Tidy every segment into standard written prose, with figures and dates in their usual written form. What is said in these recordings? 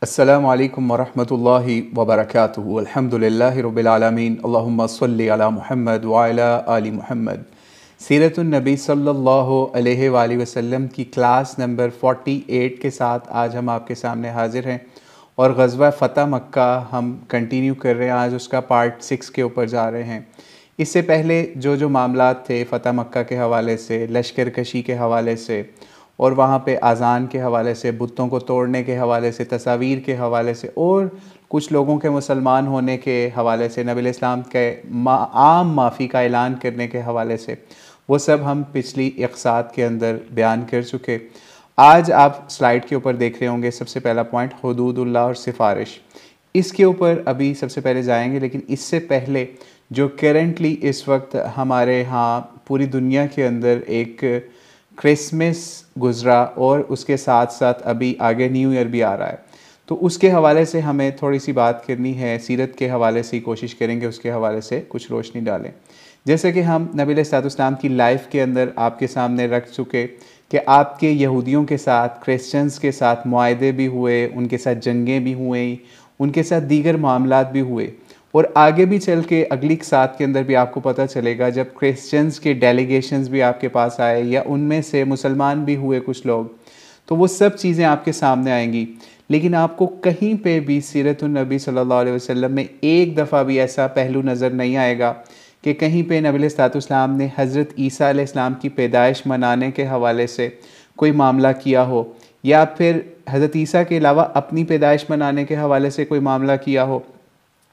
अस्सलामु अलैकुम वरहमतुल्लाहि वबरकातुहू। अल्हम्दुलिल्लाहि रब्बिल आलमीन। अल्लाहुम्मा सल्लि अला मुहम्मद व अला आलि मुहम्मद। सीरतुन नबी सल्लल्लाहु अलैहि वसल्लम की क्लास नंबर 48 के साथ आज हम आपके सामने हाजिर हैं और ग़ज़वा फ़तह मक्का हम कंटिन्यू कर रहे हैं। आज उसका पार्ट 6 के ऊपर जा रहे हैं। इससे पहले जो मामलात थे फ़तह मक्का के हवाले से, लश्कर कशी के हवाले से और वहाँ पे अज़ान के हवाले से, बुतों को तोड़ने के हवाले से, तस्वीर के हवाले से और कुछ लोगों के मुसलमान होने के हवाले से, नबी इस्लाम के आम माफ़ी का ऐलान करने के हवाले से, वो सब हम पिछली इक़सात के अंदर बयान कर चुके। आज आप स्लाइड के ऊपर देख रहे होंगे सबसे पहला पॉइंट हुदूदुल्लाह और सिफारिश। इसके ऊपर अभी सबसे पहले जाएंगे, लेकिन इससे पहले जो करेंटली इस वक्त हमारे यहाँ पूरी दुनिया के अंदर एक क्रिसमस गुज़रा और उसके साथ साथ अभी आगे न्यू ईयर भी आ रहा है, तो उसके हवाले से हमें थोड़ी सी बात करनी है। सीरत के हवाले से ही कोशिश करेंगे उसके हवाले से कुछ रोशनी डालें। जैसे कि हम नबी अलैहिस्सलाम की लाइफ के अंदर आपके सामने रख चुके कि आपके यहूदियों के साथ, क्रिश्चियंस के साथ मुआहदे भी हुए, उनके साथ जंगें भी हुई, उनके साथ दीगर मामलात भी हुए और आगे भी चल के अगली साथ के अंदर भी आपको पता चलेगा जब क्रिश्चियंस के डेलीगेशंस भी आपके पास आए या उनमें से मुसलमान भी हुए कुछ लोग, तो वो सब चीज़ें आपके सामने आएंगी। लेकिन आपको कहीं पे भी सीरतुन नबी सल्लल्लाहु अलैहि वसल्लम में एक दफ़ा भी ऐसा पहलू नज़र नहीं आएगा कि कहीं पे नबी अलैहिस्सलाम ने हज़रत ईसा अलैहिस्सलाम की पैदाइश मनाने के हवाले से कोई मामला किया हो, या फिर हज़रत ईसा के अलावा अपनी पैदाइश मनाने के हवाले से कोई मामला किया हो,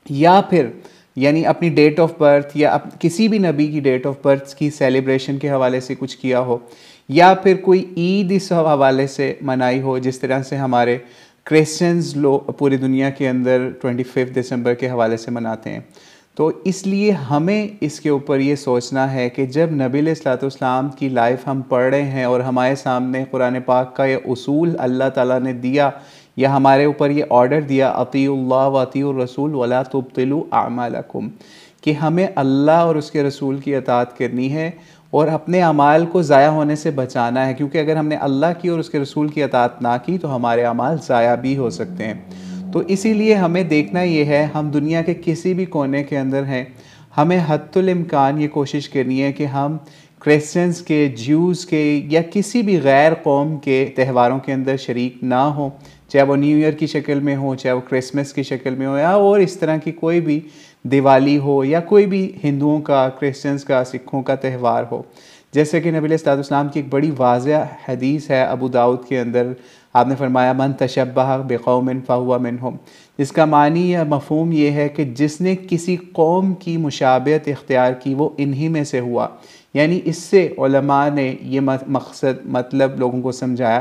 या फिर यानी अपनी डेट ऑफ बर्थ या किसी भी नबी की डेट ऑफ बर्थ की सेलिब्रेशन के हवाले से कुछ किया हो, या फिर कोई ईद इस हवाले से मनाई हो जिस तरह से हमारे क्रिश्चियंस लोग पूरी दुनिया के अंदर 25 दिसंबर के हवाले से मनाते हैं। तो इसलिए हमें इसके ऊपर ये सोचना है कि जब नबी अलैहिस्सलाम की लाइफ हम पढ़ रहे हैं और हमारे सामने कुरान पाक का ये उसूल अल्लाह ताला ने दिया या हमारे ऊपर ये ऑर्डर दिया, अतीउल्लाह व अतीउर रसूल वला तुब्तिलू अमालकुम, कि हमें अल्लाह और उसके रसूल की अताअत करनी है और अपने अमाल को ज़ाया होने से बचाना है, क्योंकि अगर हमने अल्लाह की और उसके रसूल की अताअत ना की तो हमारे अमाल ज़ाया भी हो सकते हैं। तो इसीलिए हमें देखना ये है, हम दुनिया के किसी भी कोने के अंदर हैं, हमें हद्दुल इम्कान ये कोशिश करनी है कि हम क्रिश्चियंस के, ज्यूज़ के या किसी भी गैर कौम के त्योहारों के अंदर शरीक ना हो, चाहे वो न्यू ईयर की शक्ल में हो, चाहे वो क्रिसमस की शक्ल में हो, या और इस तरह की कोई भी दिवाली हो या कोई भी हिंदुओं का, क्रिश्चियंस का, सिखों का त्यौहार हो। जैसे कि नबी अलैहिस्सलाम की एक बड़ी वाज़ेह हदीस है अबू दाऊद के अंदर, आपने फरमाया मन तशब्बह बिक़ौमिन फ़हुवा मिनहुम, जिसका मानी या मफ़हूम ये है कि जिसने किसी कौम की मुशाबहत इख्तियार की वो इन्हीं में से हुआ। यानी इससे उलमा ने ये मकसद मतलब लोगों को समझाया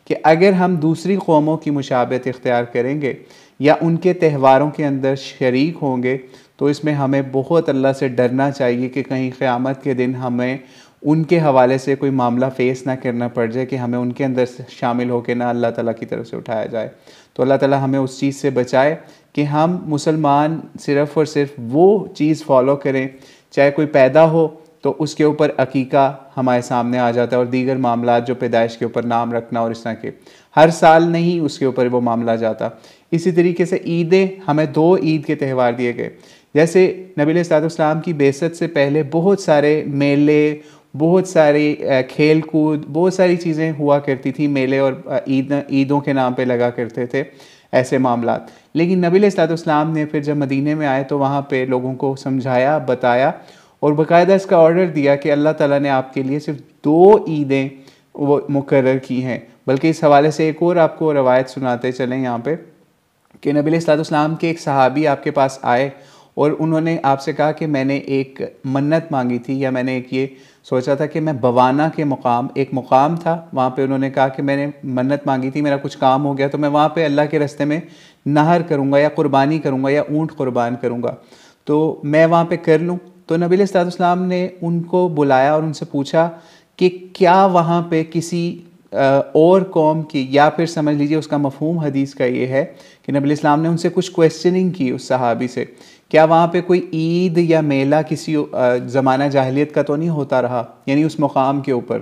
कि अगर हम दूसरी कौमों की मुशाबहत इख्तियार करेंगे या उनके त्योहारों के अंदर शरीक होंगे तो इसमें हमें बहुत अल्लाह से डरना चाहिए कि कहीं क़यामत के दिन हमें उनके हवाले से कोई मामला फ़ेस ना करना पड़ जाए कि हमें उनके अंदर शामिल होकर ना अल्लाह ताला की तरफ से उठाया जाए। तो अल्लाह ताला हमें उस चीज़ से बचाए कि हम मुसलमान सिर्फ़ और सिर्फ वो चीज़ फ़ॉलो करें, चाहे कोई पैदा हो तो उसके ऊपर अकीका हमारे सामने आ जाता है और दीगर मामला जो पैदाइश के ऊपर नाम रखना और इस तरह के हर साल नहीं उसके ऊपर वो मामला जाता। इसी तरीके से ईदें, हमें 2 ईद के त्यौहार दिए गए। जैसे नबी अलैहिस्सलाम की बेसत से पहले बहुत सारे मेले, बहुत सारी खेल कूद, बहुत सारी चीज़ें हुआ करती थी, मेले और ईदों के नाम पे लगा करते थे ऐसे मामलात। लेकिन नबी अलैहिस्सलाम ने फिर जब मदीने में आए तो वहाँ पे लोगों को समझाया, बताया और बाकायदा इसका ऑर्डर दिया कि अल्लाह ताला ने आपके लिए सिर्फ 2 ईदें वो मुकर्रर की हैं। बल्कि इस हवाले से एक और आपको रवायत सुनाते चलें यहाँ पे कि नबी अलैहिस्सलाम के एक सहाबी आपके पास आए और उन्होंने आपसे कहा कि मैंने एक मन्नत मांगी थी, या मैंने एक ये सोचा था कि मैं बवाना के मुकाम, एक मुकाम था वहाँ पे, उन्होंने कहा कि मैंने मन्नत मांगी थी, मेरा कुछ काम हो गया तो मैं वहाँ पे अल्लाह के रास्ते में नहर करूँगा या कुर्बानी करूँगा या ऊँट कुर्बान करूँगा, तो मैं वहाँ पे कर लूँ। तो नबी अलैहिस्सलाम ने उनको बुलाया और उनसे पूछा कि क्या वहाँ पे किसी और कौम की, या फिर समझ लीजिए उसका मफ़हूम हदीस का ये है कि नबी अलैहिस्सलाम ने उनसे कुछ क्वेश्चनिंग की उस सहाबी से, क्या वहाँ पे कोई ईद या मेला किसी ज़माना जाहिलियत का तो नहीं होता रहा, यानी उस मुकाम के ऊपर।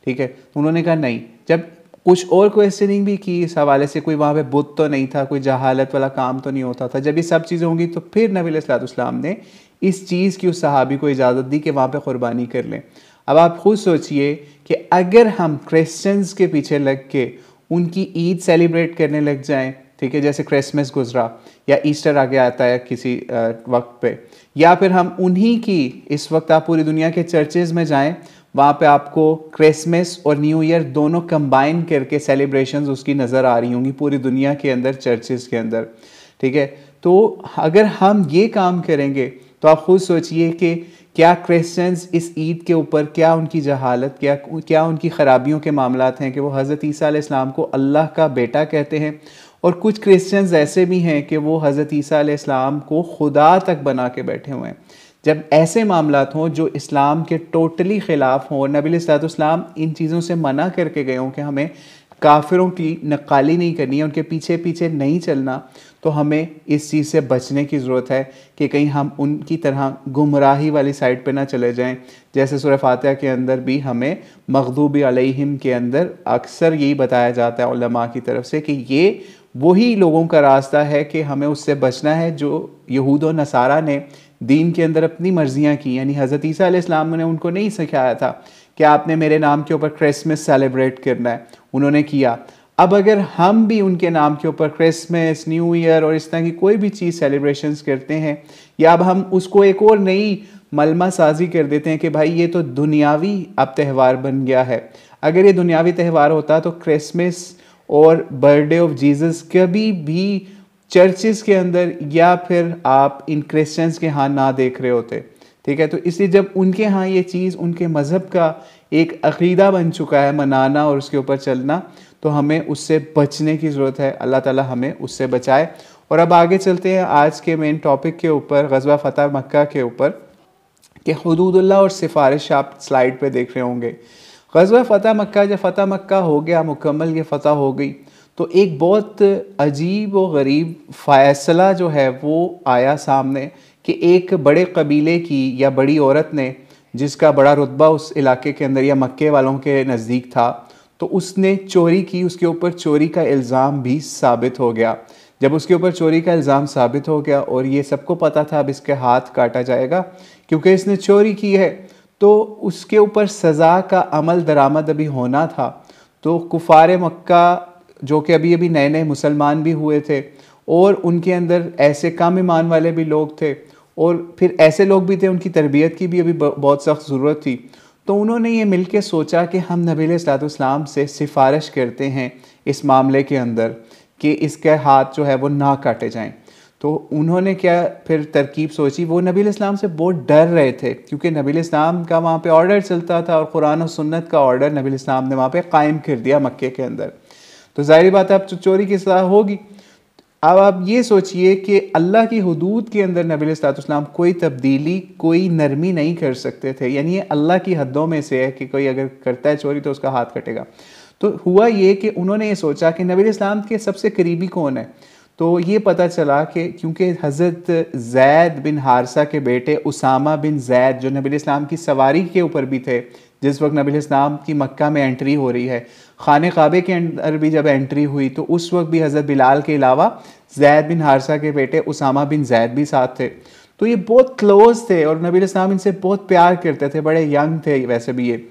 ठीक है, उन्होंने कहा नहीं। जब कुछ और क्वेश्चनिंग भी की इस हवाले से, कोई वहाँ पे बुत तो नहीं था, कोई जहालत वाला काम तो नहीं होता था। जब ये सब चीज़ें होंगी तो फिर नबी अलैहिस्सलाम ने इस चीज़ की उस सहाबी को इजाज़त दी कि वहाँ पे क़ुरबानी कर लें। अब आप खुद सोचिए कि अगर हम क्रिश्चियंस के पीछे लग के उनकी ईद सेलिब्रेट करने लग जाएं, ठीक है, जैसे क्रिसमस गुजरा या ईस्टर आगे आता है किसी वक्त पे, या फिर हम उन्हीं की, इस वक्त आप पूरी दुनिया के चर्चेज़ में जाएं, वहाँ पे आपको क्रिसमस और न्यू ईयर दोनों कंबाइन करके सेलिब्रेशंस उसकी नज़र आ रही होंगी पूरी दुनिया के अंदर, चर्चेज़ के अंदर, ठीक है। तो अगर हम ये काम करेंगे तो आप खुद सोचिए कि क्या क्रिश्चियंस इस ईद के ऊपर, क्या उनकी जहालत, क्या उनकी ख़राबियों के मामलात हैं कि वो हज़रत ईसा अलैहिस्सलाम को अल्लाह का बेटा कहते हैं। और कुछ क्रिश्चियंस ऐसे भी हैं कि वो हज़रत ईसा अलैहिस्सलाम को खुदा तक बना के बैठे हुए हैं। जब ऐसे मामलात हों जो इस्लाम के टोटली ख़िलाफ़ हों, नबी अलैहिस्सलाम इन चीज़ों से मना करके गए हों कि हमें काफिरों की नक्काली नहीं करनी है, उनके पीछे पीछे नहीं चलना, तो हमें इस चीज़ से बचने की ज़रूरत है कि कहीं हम उनकी तरह गुमराही वाली साइड पे ना चले जाएं। जैसे सूरह फातिहा के अंदर भी हमें मग़दूबी अलैहिम के अंदर अक्सर यही बताया जाता है उलमा की तरफ से कि ये वही लोगों का रास्ता है कि हमें उससे बचना है जो यहूद व नसारा ने दीन के अंदर अपनी मर्जियाँ की। यानी हज़रत ईसा अलैहिस्सलाम ने उनको नहीं सिखाया था कि आपने मेरे नाम के ऊपर क्रिसमस सेलिब्रेट करना है, उन्होंने किया। अब अगर हम भी उनके नाम के ऊपर क्रिसमस, न्यू ईयर और इस तरह की कोई भी चीज़ सेलिब्रेशंस करते हैं, या अब हम उसको एक और नई मलमा साजी कर देते हैं कि भाई ये तो दुनियावी अब त्यौहार बन गया है। अगर ये दुनियावी त्यौहार होता तो क्रिसमस और बर्थडे ऑफ जीसस कभी भी चर्चेस के अंदर या फिर आप इन क्रिश्चियंस के यहाँ ना देख रहे होते, ठीक है। तो इसलिए जब उनके यहाँ ये चीज़ उनके मज़हब का एक अक़ीदा बन चुका है मनाना और उसके ऊपर चलना, तो हमें उससे बचने की ज़रूरत है। अल्लाह ताला हमें उससे बचाए। और अब आगे चलते हैं आज के मेन टॉपिक के ऊपर, ग़ज़वा फ़तह मक्का के ऊपर, कि हुदूदुल्लाह और सिफारिश आप स्लाइड पे देख रहे होंगे। ग़ज़वा फ़तह मक्का, जब फ़तह मक्का हो गया मुकम्मल, ये फ़तह हो गई, तो एक बहुत अजीब व गरीब फ़ैसला जो है वो आया सामने कि एक बड़े कबीले की या बड़ी औरत ने, जिसका बड़ा रुतबा उस इलाके के अंदर या मक्के वालों के नज़दीक था, तो उसने चोरी की, उसके ऊपर चोरी का इल्ज़ाम भी साबित हो गया। जब उसके ऊपर चोरी का इल्ज़ाम साबित हो गया और ये सबको पता था अब इसके हाथ काटा जाएगा क्योंकि इसने चोरी की है, तो उसके ऊपर सज़ा का अमल दरामद अभी होना था। तो कुफ़ार मक्का जो कि अभी अभी नए नए मुसलमान भी हुए थे और उनके अंदर ऐसे कम ईमान वाले भी लोग थे और फिर ऐसे लोग भी थे उनकी तरबियत की भी अभी बहुत सख्त ज़रूरत थी, तो उन्होंने ये मिल के सोचा कि हम नबी अलैहिस्सलाम से सिफारिश करते हैं इस मामले के अंदर कि इसके हाथ जो है वो ना काटे जाएं। तो उन्होंने क्या फिर तरकीब सोची, वो नबी अलैहिस्सलाम से बहुत डर रहे थे क्योंकि नबी अलैहिस्सलाम का वहाँ पे ऑर्डर चलता था और कुरान और सुन्नत का ऑर्डर नबी अलैहिस्सलाम ने वहाँ पे कायम कर दिया मक्के के अंदर। तो ज़ाहिर बात है अब चोरी की सज़ा होगी। अब आप ये सोचिए कि अल्लाह की हुदूद के अंदर नबी अलैहिस्सलाम कोई तब्दीली, कोई नरमी नहीं कर सकते थे। यानी ये अल्लाह की हदों में से है कि कोई अगर करता है चोरी तो उसका हाथ कटेगा। तो हुआ ये कि उन्होंने ये सोचा कि नबी अलैहिस्सलाम के सबसे करीबी कौन है, तो ये पता चला कि क्योंकि हज़रत ज़ैद बिन हारसा के बेटे उसामा बिन ज़ैद जो नबी अलैहिस्सलाम की सवारी के ऊपर भी थे, जिस वक्त नबी अलैहिस्सलाम की मक्का में एंट्री हो रही है, खाने काबे के अंदर भी जब एंट्री हुई तो उस वक्त भी हज़रत बिलाल के अलावा ज़ैद बिन हारसा के बेटे उसामा बिन ज़ैद भी साथ थे। तो ये बहुत क्लोज थे और नबी अलैहिस्सलाम इनसे बहुत प्यार करते थे, बड़े यंग थे वैसे भी ये,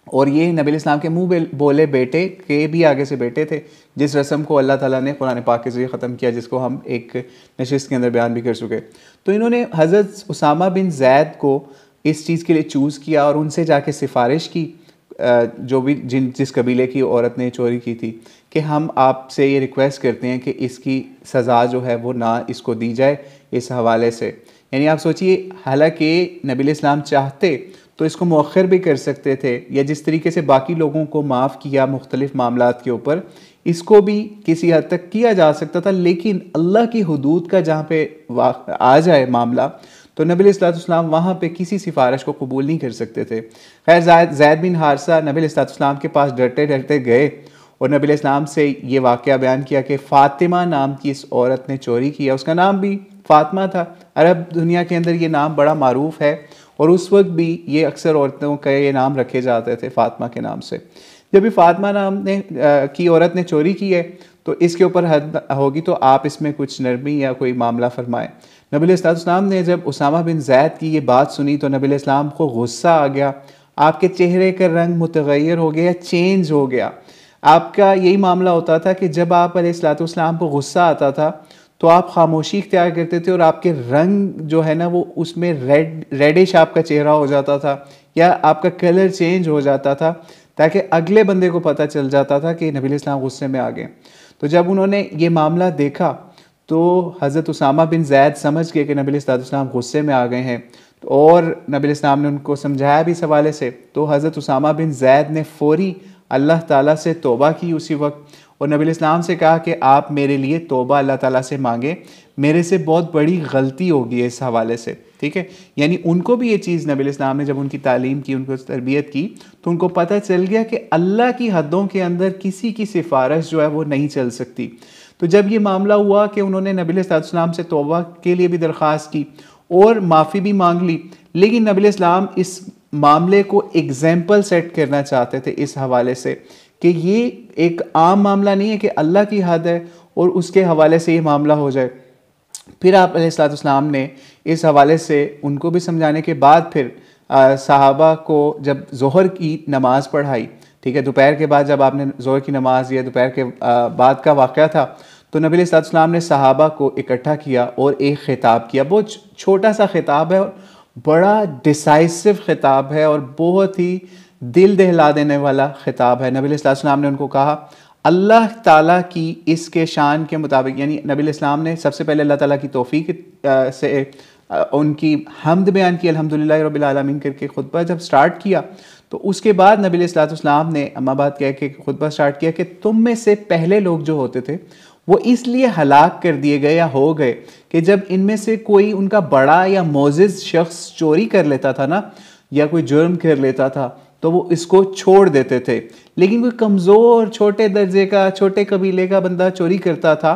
और ये नबी अलैहिस्सलाम के मुँह बोले बेटे के भी आगे से बेटे थे, जिस रस्म को अल्लाह ताला ने कुरान पाक के ज़रिए ख़त्म किया, जिसको हम एक नशिस्त के अंदर बयान भी कर चुके। तो इन्होंने हज़रत उसामा बिन ज़ैद को इस चीज़ के लिए चूज़ किया और उनसे जाके सिफारिश की, जो भी जिस कबीले की औरत ने चोरी की थी, कि हम आपसे ये रिक्वेस्ट करते हैं कि इसकी सज़ा जो है वो ना इसको दी जाए इस हवाले से। यानी आप सोचिए, हालांकि नबी अलैहिस्सलाम चाहते तो इसको मौखर भी कर सकते थे, या जिस तरीके से बाकी लोगों को माफ़ किया मुख्तलिफ मामलात के ऊपर, इसको भी किसी हद तक किया जा सकता था। लेकिन अल्लाह की हुदूद का जहाँ पे आ जाए मामला, तो नबी अलैहिस्सलाम वहाँ पे किसी सिफारिश को कबूल नहीं कर सकते थे। खैर ज़ैद बिन हारसा नबी अलैहिस्सलाम के पास डरते डरते गए और नबी अलैहिस्सलाम से ये वाक़या बयान किया कि फ़ातिमा नाम की इस औरत ने चोरी किया। उसका नाम भी फ़ातिमा था। अरब दुनिया के अंदर ये नाम बड़ा मारूफ़ है और उस वक्त भी ये अक्सर औरतों का ये नाम रखे जाते थे फ़ातिमा के नाम से। जब भी फातिमा नाम ने की औरत ने चोरी की है तो इसके ऊपर हद होगी, तो आप इसमें कुछ नरमी या कोई मामला फरमाएं। नबी अलैहिस्सलाम ने जब उसामा बिन ज़ैद की ये बात सुनी तो नबी अलैहिस्सलाम को गुस्सा आ गया, आपके चेहरे का रंग मुतगैर हो गया, चेंज हो गया। आपका यही मामला होता था कि जब आप अलैहिस्सलाम को गुस्सा आता था तो आप खामोशी इख्तियार करते थे और आपके रंग जो है ना वो उसमें रेडिश आपका चेहरा हो जाता था या आपका कलर चेंज हो जाता था, ताकि अगले बंदे को पता चल जाता था कि नबी अलैहिस्सलाम गुस्से में आ गए। तो जब उन्होंने ये मामला देखा तो हज़रत उसामा बिन ज़ैद समझ गए कि नबी अलैहिस्सलाम गुस्से में आ गए हैं, और नबी अलैहिस्सलाम ने उनको समझाया भी इस हवाले से। तो हज़रत उसामा बिन ज़ैद ने फ़ौरी अल्लाह ताला से तौबा की उसी वक्त, और नबी अलैहिस्सलाम से कहा कि आप मेरे लिए तौबा अल्लाह ताला से मांगे, मेरे से बहुत बड़ी गलती होगी इस हवाले से। ठीक है, यानी उनको भी ये चीज़ नबी अलैहिस्सलाम ने जब उनकी तालीम की, उनको तरबियत की, तो उनको पता चल गया कि अल्लाह की हदों के अंदर किसी की सिफारिश जो है वो नहीं चल सकती। तो जब ये मामला हुआ कि उन्होंने नबी अलैहिस्सलाम से तौबा के लिए भी दरख्वास्त की और माफ़ी भी मांग ली, लेकिन नबी अलैहिस्सलाम इस मामले को एग्जाम्पल सेट करना चाहते थे इस हवाले से कि ये एक आम मामला नहीं है कि अल्लाह की हद है और उसके हवाले से ये मामला हो जाए। फिर आप अलैहिस्सलाम ने इस हवाले से उनको भी समझाने के बाद फिर सहाबा को जब ज़ोहर की नमाज़ पढ़ाई, ठीक है, दोपहर के बाद जब आपने ज़ोहर की नमाज़ या दोपहर के बाद का वाक़या था, तो नबी अलैहिस्सलाम ने सहाबा को इकट्ठा किया और एक ख़िताब किया। बहुत छोटा सा ख़िताब है और बड़ा डिसाइसिव ख़िताब है और बहुत ही दिल दहला देने वाला ख़िताब है। नबी अलैहिस्सलाम ने उनको कहा अल्लाह ताला की इसके शान के मुताबिक, यानी नबी अलैहिस्सलाम ने सबसे पहले अल्लाह ताला की तौफीक से उनकी हम्द बयान की, अल्हम्दुलिल्लाह रब्बिल आलमीन करके खुतबा जब स्टार्ट किया, तो उसके बाद नबी अलैहिस्सलाम ने अम्मा बात कह के खुतबा स्टार्ट किया कि तुम में से पहले लोग जो होते थे वो इसलिए हलाक कर दिए गए या हो गए कि जब इनमें से कोई उनका बड़ा या मोजिज़ शख्स चोरी कर लेता था ना, या कोई जुर्म कर लेता था, तो वो इसको छोड़ देते थे। लेकिन कोई कमज़ोर छोटे दर्जे का, छोटे कबीले का बंदा चोरी करता था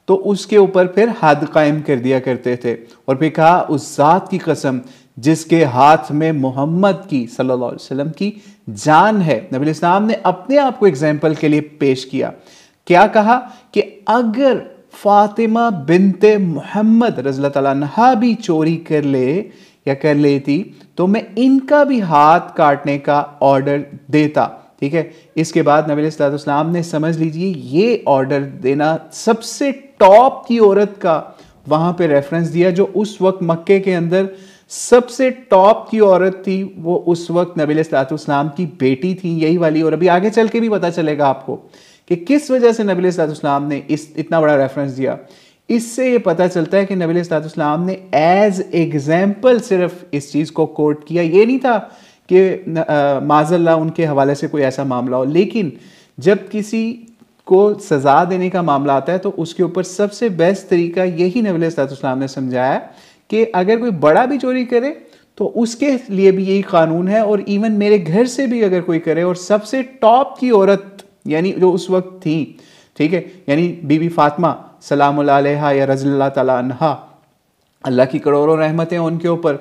तो उसके ऊपर फिर हद कायम कर दिया करते थे। और फिर कहा उस ज़ात की कसम जिसके हाथ में मोहम्मद की सल्लल्लाहु अलैहि वसल्लम की जान है। नबी अलैहिस्सलाम ने अपने आप को एग्जाम्पल के लिए पेश किया। क्या कहा कि अगर फातिमा बिनते मोहम्मद रज़ियल्लाहु तआला अन्हा भी चोरी कर ले या कर लेती तो मैं इनका भी हाथ काटने का ऑर्डर देता। ठीक है, इसके बाद नबी अलैहिस्सलाम ने, समझ लीजिए, ये ऑर्डर देना सबसे टॉप की औरत का वहां पे रेफरेंस दिया, जो उस वक्त मक्के के अंदर सबसे टॉप की औरत थी। वो उस वक्त नबी अलैहिस्सलाम की बेटी थी, यही वाली। और अभी आगे चल के भी पता चलेगा आपको कि किस वजह से नबी अलैहिस्सलाम ने इतना बड़ा रेफरेंस दिया। इससे ये पता चलता है कि नबी अलैहिस्सलाम ने एज एग्जाम्पल सिर्फ इस चीज़ को कोट किया। ये नहीं था कि माज़अल्लाह उनके हवाले से कोई ऐसा मामला हो, लेकिन जब किसी को सज़ा देने का मामला आता है तो उसके ऊपर सबसे बेस्ट तरीका यही नबी अलैहिस्सलाम ने समझाया कि अगर कोई बड़ा भी चोरी करे तो उसके लिए भी यही कानून है, और इवन मेरे घर से भी अगर कोई करे, और सबसे टॉप की औरत यानी जो उस वक्त थी, ठीक है, यानी बीबी फातिमा सलामुल अलैहा या रज़ियल्लाहु तआला अन्हा, अल्लाह की करोड़ों रहमतें उनके ऊपर,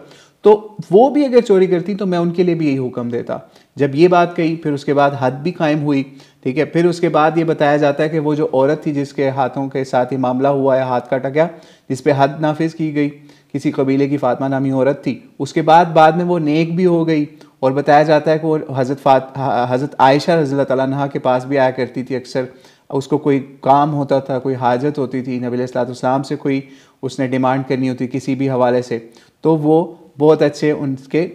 तो वो भी अगर चोरी करती तो मैं उनके लिए भी यही हुक्म देता। जब ये बात कही फिर उसके बाद हद भी कायम हुई। ठीक है, फिर उसके बाद ये बताया जाता है कि वो जो औरत थी जिसके हाथों के साथ ही मामला हुआ या हाथ काटा गया, जिस पे हद नाफिज की गई, किसी कबीले की फातिमा नामी औरत थी, उसके बाद में वो नेक भी हो गई। और बताया जाता है कि वो हज़रत आयशा रज़ियल्लाहु तआला अन्हा के पास भी आया करती थी अक्सर। उसको कोई काम होता था, कोई हाजत होती थी, नबी अलैहिस्सलाम से कोई उसने डिमांड करनी होती किसी भी हवाले से, तो वो बहुत अच्छे उनके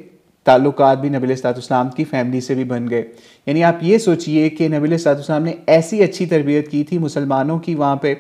ताल्लुकात भी नबी अलैहिस्सलाम की फ़ैमिली से भी बन गए। यानी आप ये सोचिए कि नबी अलैहिस्सलाम ने ऐसी अच्छी तरबियत की थी मुसलमानों की वहाँ पे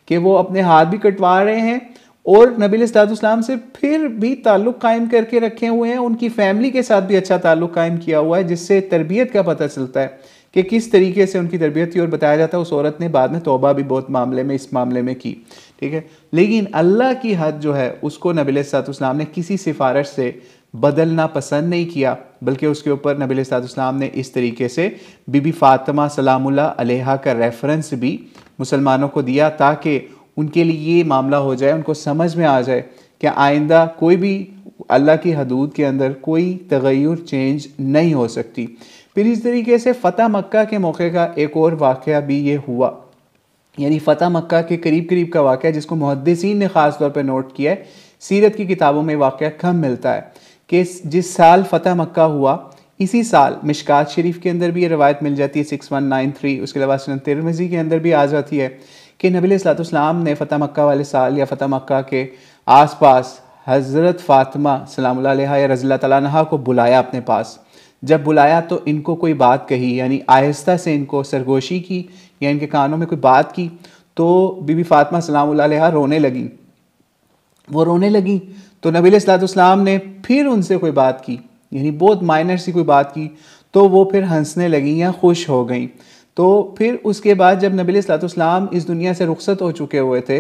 कि वो अपने हाथ भी कटवा रहे हैं और नबी अलैहिस्सलाम से फिर भी ताल्लुक़ कायम करके रखे हुए हैं, उनकी फ़ैमिली के साथ भी अच्छा ताल्लुक़ कायम किया हुआ है, जिससे तरबियत का पता चलता है कि किस तरीके से उनकी तरबियत थी। और बताया जाता है उस औरत ने बाद में तौबा भी बहुत मामले में इस मामले में की। ठीक है, लेकिन अल्लाह की हद जो है उसको नबी अलैहिस्सलाम ने किसी सिफारिश से बदलना पसंद नहीं किया, बल्कि उसके ऊपर नबी अलैहिस्सलाम ने इस तरीके से बीबी फातिमा सलामुल्लाह अलैहा का रेफरेंस भी मुसलमानों को दिया, ताकि उनके लिए ये मामला हो जाए, उनको समझ में आ जाए कि आइंदा कोई भी अल्लाह की हदूद के अंदर कोई तगय्युर चेंज नहीं हो सकती। फिर इस तरीके से फ़तह मक्का के मौके का एक और वाक़या भी ये हुआ, यानी फ़तह मक्का के करीब करीब का वाक़या जिसको मुहद्दिसीन ने ख़ास तौर पर नोट किया है, सीरत की किताबों में वाक़या कम मिलता है कि जिस साल फ़तह मक्का हुआ इसी साल मिशकात शरीफ के अंदर भी ये रवायत मिल जाती है 6193, उसके अलावा सुनन तिरमिज़ी के अंदर भी आ जाती है कि नबी सल्लल्लाहु ने फ़तह मक्का वाले साल या फ़तह मक्का के आसपास हज़रत फ़ातिमा सलामुल्लाह अलैहा या रज़ी अल्लाह तआला अन्हा को बुलाया अपने पास। जब बुलाया तो इनको कोई बात कही, यानी आहिस्ता से इनको सरगोशी की या इनके कानों में कोई बात की, तो बीबी फ़ातिमा सलामुल्लाह अलैहा रोने लगी। वो रोने लगी तो नबी सल्लल्लाहु ने फिर उनसे कोई बात की, यानी बहुत माइनर सी कोई बात की, तो वो फिर हंसने लगी या खुश हो गई। तो फिर उसके बाद जब नबी सल्लल्लाहु इस दुनिया से रुखसत हो चुके हुए थे,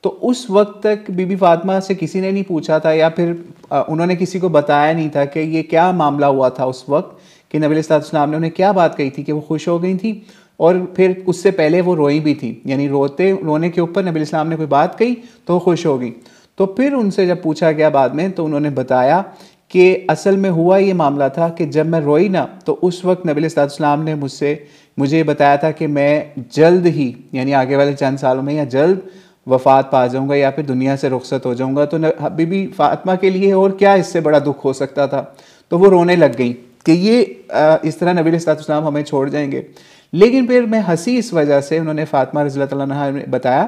तो उस वक्त तक बीबी फ़ातिमा से किसी ने नहीं पूछा था या फिर उन्होंने किसी को बताया नहीं था कि ये क्या मामला हुआ था उस वक्त, कि नबी सल्लल्लाहु ने उन्हें क्या बात कही थी कि वो खुश हो गई थी और फिर उससे पहले वो रोई भी थी, यानी रोने के ऊपर नबी सल्लल्लाहु ने कोई बात कही तो वो खुश हो गई। तो फिर उनसे जब पूछा गया बाद में तो उन्होंने बताया कि असल में हुआ ये मामला था कि जब मैं रोई ना तो उस वक्त नबी सल्लल्लाहु ने मुझे बताया था कि मैं जल्द ही, यानी आगे वाले चंद सालों में या जल्द वफ़ात पा जाऊंगा या फिर दुनिया से रुखसत हो जाऊंगा। तो बीबी फ़ातिमा के लिए और क्या इससे बड़ा दुख हो सकता था। तो वो रोने लग गई कि ये इस तरह नबी सल्लल्लाहु हमें छोड़ जाएंगे। लेकिन फिर मैं हंसी इस वजह से, उन्होंने फ़ातिमा रज़ी अल्लाह तआला ने बताया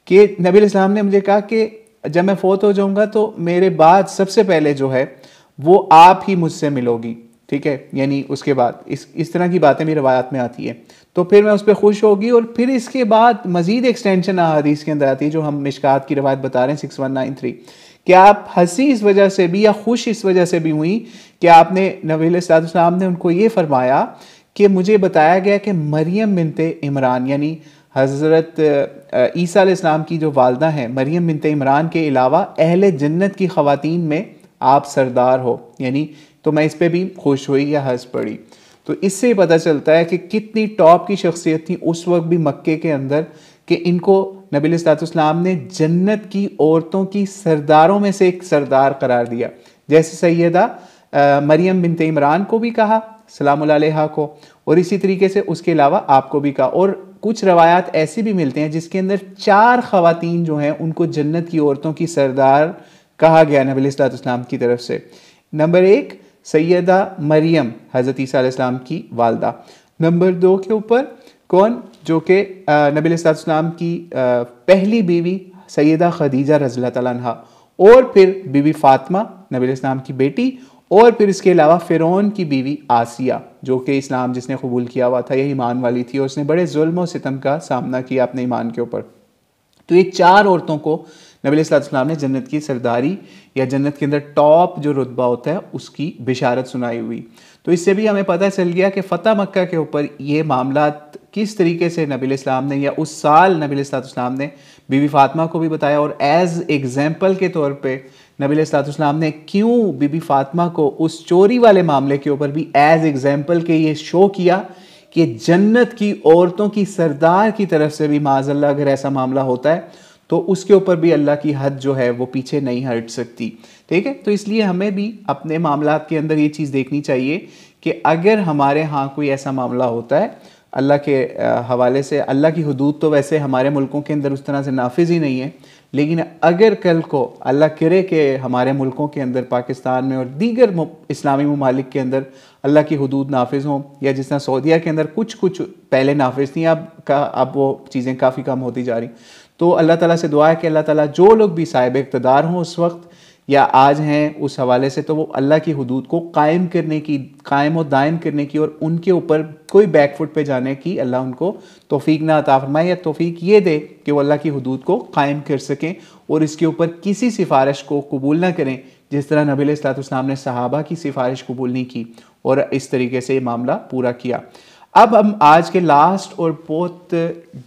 कि नबी सल्लल्लाहु ने मुझे कहा कि जब मैं फ़ौत हो जाऊंगा तो मेरे बाद सबसे पहले जो है वो आप ही मुझसे मिलोगी, ठीक है, यानी उसके बाद इस तरह की बातें मेरी रवायात में आती है। तो फिर मैं उस पर खुश होगी और फिर इसके बाद मज़ीद एक्सटेंशन हदीस के अंदर आती है जो हम मिशकात की रवायत बता रहे हैं 6193, कि आप हंसी इस वजह से भी या खुश इस वजह से भी हुई कि आपने नबी सल्लल्लाहु ने उनको ये फरमाया कि मुझे बताया गया कि मरियम बिनते इमरान, यानी हज़रत ईसा अलैहिस्सलाम की जो वालदा हैं मरियम बिनते इमरान के अलावा अहले जन्नत की ख़वातीन में आप सरदार हो, यानी तो मैं इस पर भी खुश हुई या हंस पड़ी। तो इससे पता चलता है कि कितनी टॉप की शख्सियत थी उस वक्त भी मक्के के अंदर कि इनको नबी सल्लल्लाहु ने जन्नत की औरतों की सरदारों में से एक सरदार करार दिया। जैसे सैयदा मरियम बिनते इमरान को भी कहा सलामुल्लाह अलैहा को, और इसी तरीके से उसके अलावा आपको भी कहा। और कुछ रवायात ऐसी भी मिलते हैं जिसके अंदर 4 ख़वातीन जो हैं उनको जन्नत की औरतों की सरदार कहा गया नबी सल्लल्लाहु की तरफ से। नंबर 1 सैयदा मरियम हज़रत ईसा अलैहिस्सलाम की वालदा। नंबर 2 के ऊपर कौन, जो कि नबी सल्लल्लाहु की पहली बीवी सैयदा खदीजा रज़ी अल्लाह तआला अन्हा, और फिर बीबी फ़ातिमा नबी सल्लल्लाहु की बेटी, और फिर इसके अलावा फ़िरौन की बीवी आसिया जो कि इस्लाम जिसने कबूल किया हुआ था, यह ईमान वाली थी और उसने बड़े जुल्म और सितम का सामना किया अपने ईमान के ऊपर। तो ये 4 औरतों को नबी सल्लल्लाहु ने जन्नत की सरदारी या जन्नत के अंदर टॉप जो रुतबा होता है उसकी बिशारत सुनाई हुई। तो इससे भी हमें पता चल गया कि फ़तह मक्का के ऊपर ये मामला किस तरीके से नबी इस्लाम ने या उस साल नबी सल्लल्लाहु ने बीबी फ़ातिमा को भी बताया, और एज़ एग्जाम्पल के तौर पे नबी सल्लल्लाहु ने क्यों बीबी फ़ातिमा को उस चोरी वाले मामले के ऊपर भी एज़ एग्जाम्पल के ये शो किया कि जन्नत की औरतों की सरदार की तरफ से भी माज़अल्लाह अगर ऐसा मामला होता है तो उसके ऊपर भी अल्लाह की हद जो है वो पीछे नहीं हट सकती, ठीक है। तो इसलिए हमें भी अपने मामलात के अंदर ये चीज़ देखनी चाहिए कि अगर हमारे यहाँ कोई ऐसा मामला होता है अल्लाह के हवाले से, अल्लाह की हुदूद तो वैसे हमारे मुल्कों के अंदर उस तरह से नाफिज ही नहीं है, लेकिन अगर कल को अल्लाह करे कि हमारे मुल्कों के अंदर पाकिस्तान में और दीगर इस्लामी ममालिक के अंदर अल्लाह की हुदूद नाफिज हों, या जिस तरह सऊदीया के अंदर कुछ पहले नाफिज थी, अब वो चीज़ें काफ़ी कम होती जा रही, तो अल्लाह ताला से दुआ है कि अल्लाह ताला जो लोग भी साहिब इक़्तिदार हों उस वक्त या आज हैं उस हवाले से, तो वो अल्लाह की हुदूद को कायम करने की, कायम और दायम करने की, और उनके ऊपर कोई बैकफुट पे जाने की अल्लाह उनको तौफीक ना अता फरमाए, या तौफीक ये दे कि वो अल्लाह की हुदूद को कायम कर सकें और इसके ऊपर किसी सिफारिश को कबूल ना करें, जिस तरह नबी सल्लल्लाहु ने सहाबा की सिफारिश कबूल नहीं की और इस तरीके से ये मामला पूरा किया। अब हम आज के लास्ट और बहुत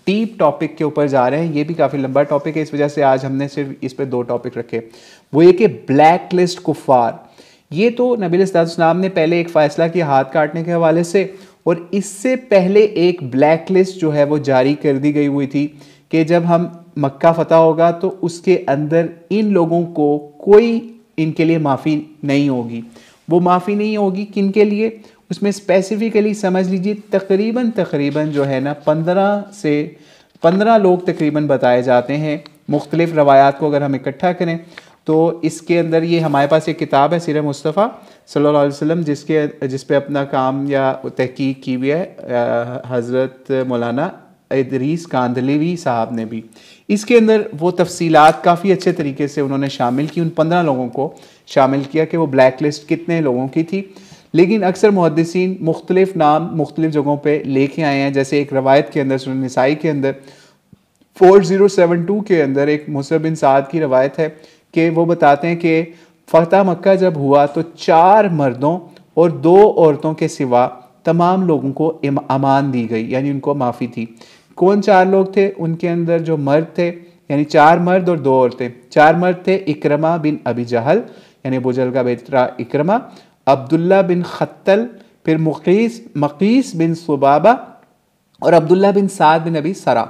डीप टॉपिक के ऊपर जा रहे हैं। ये भी काफ़ी लंबा टॉपिक है, इस वजह से आज हमने सिर्फ इस पे 2 टॉपिक रखे। वो ये कि ब्लैक लिस्ट कुफ़ार। ये तो नबी सल्लल्लाहु ने पहले एक फ़ैसला किया हाथ काटने के हवाले से, और इससे पहले एक ब्लैक लिस्ट जो है वो जारी कर दी गई हुई थी कि जब हम मक्का फ़तह होगा तो उसके अंदर इन लोगों को कोई इनके लिए माफ़ी नहीं होगी। वो माफ़ी नहीं होगी किन के लिए? उसमें स्पेसिफ़िकली समझ लीजिए तकरीबन जो है ना 15 लोग तकरीबन बताए जाते हैं। मुख्तलिफ़ रवायात को अगर हम इकट्ठा करें तो इसके अंदर ये हमारे पास एक किताब है सीरत मुस्तफ़ा सल्लल्लाहु अलैहि वसल्लम जिस पे अपना काम या तहकीक की हुई है हज़रत मौलाना इदरीस कांदलेवी साहब ने भी। इसके अंदर वो तफसीलात काफ़ी अच्छे तरीके से उन्होंने शामिल की, उन 15 लोगों को शामिल किया कि वो ब्लैक लिस्ट कितने लोगों की थी। लेकिन अक्सर मुहद्दिसीन मुख्तलिफ नाम मुख्तलिफ जगहों पे लेके आए हैं। जैसे एक रवायत के अंदर सुनन नसाई के अंदर 4072 के अंदर एक मूसा बिन साद की रवायत है कि वो बताते हैं कि फ़तह मक्का जब हुआ तो 4 मर्दों और 2 औरतों के सिवा तमाम लोगों को अमान दी गई, यानी उनको माफ़ी थी। कौन 4 लोग थे? उनके अंदर जो मर्द थे, यानी 4 मर्द और 2 औरतें। 4 मर्द थे इकरमा बिन अबी जहल, यानी अबू जहल का बेटा इकरमा, अब्दुल्ला बिन खत्तल, फिर मकीस बिन सुबाबा और अब्दुल्ला बिन साद बिन अबी सरा।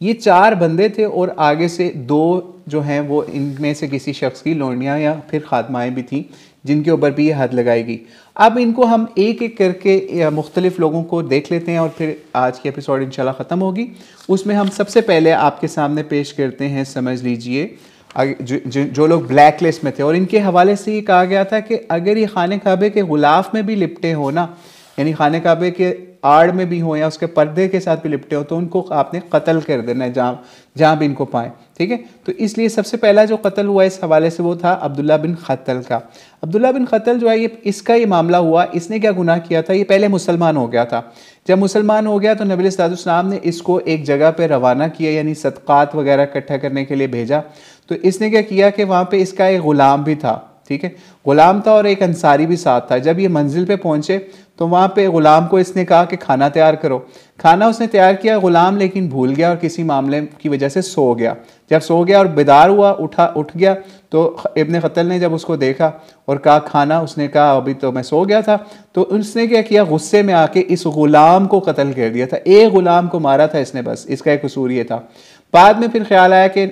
ये 4 बंदे थे और आगे से 2 जो हैं वो इनमें से किसी शख्स की लोनियाँ या फिर खात्माएँ भी थी जिनके ऊपर भी ये हद लगाएगी। अब इनको हम एक एक करके मुख्तलिफ लोगों को देख लेते हैं और फिर आज की एपिसोड इंशाल्लाह ख़त्म होगी। उसमें हम सबसे पहले आपके सामने पेश करते हैं, समझ लीजिए जो लोग ब्लैक लिस्ट में थे। और इनके हवाले से ये कहा गया था कि अगर ये खाने काबे के गुलाफ में भी लिपटे हो ना, यानी खाने काबे के आड़ में भी हो या उसके पर्दे के साथ भी लिपटे हो, तो उनको आपने कत्ल कर देना है जहाँ भी इनको पाएँ, ठीक है। तो इसलिए सबसे पहला जो कत्ल हुआ इस हवाले से वो था अब्दुल्ला बिन खत्तल का। अब्दुल्ला बिन खत्तल जो है इसका ये मामला हुआ, इसने क्या गुनाह किया था? ये पहले मुसलमान हो गया था। जब मुसलमान हो गया तो नबी सल्लल्लाहु अलैहि वसल्लम ने इसको एक जगह पर रवाना किया, यानी सदक़ात वगैरह इकट्ठा करने के लिए भेजा। तो इसने क्या किया कि वहाँ पे इसका एक ग़ुलाम भी था, ठीक है, ग़ुलाम था और एक अंसारी भी साथ था। जब ये मंजिल पे पहुँचे तो वहाँ पे ग़ुलाम को इसने कहा कि खाना तैयार करो। खाना उसने तैयार किया, ग़ुलाम लेकिन भूल गया और किसी मामले की वजह से सो गया। जब सो गया और बेदार हुआ, उठ गया, तो इब्ने क़त्ल ने जब उसको देखा और कहा खाना, उसने कहा अभी तो मैं सो गया था। तो उसने क्या किया, गुस्से में आके इस ग़ुलाम को कत्ल कर दिया था। एक ग़ुलाम को मारा था इसने, बस इसका एक कसूर ये था। बाद में फिर ख्याल आया कि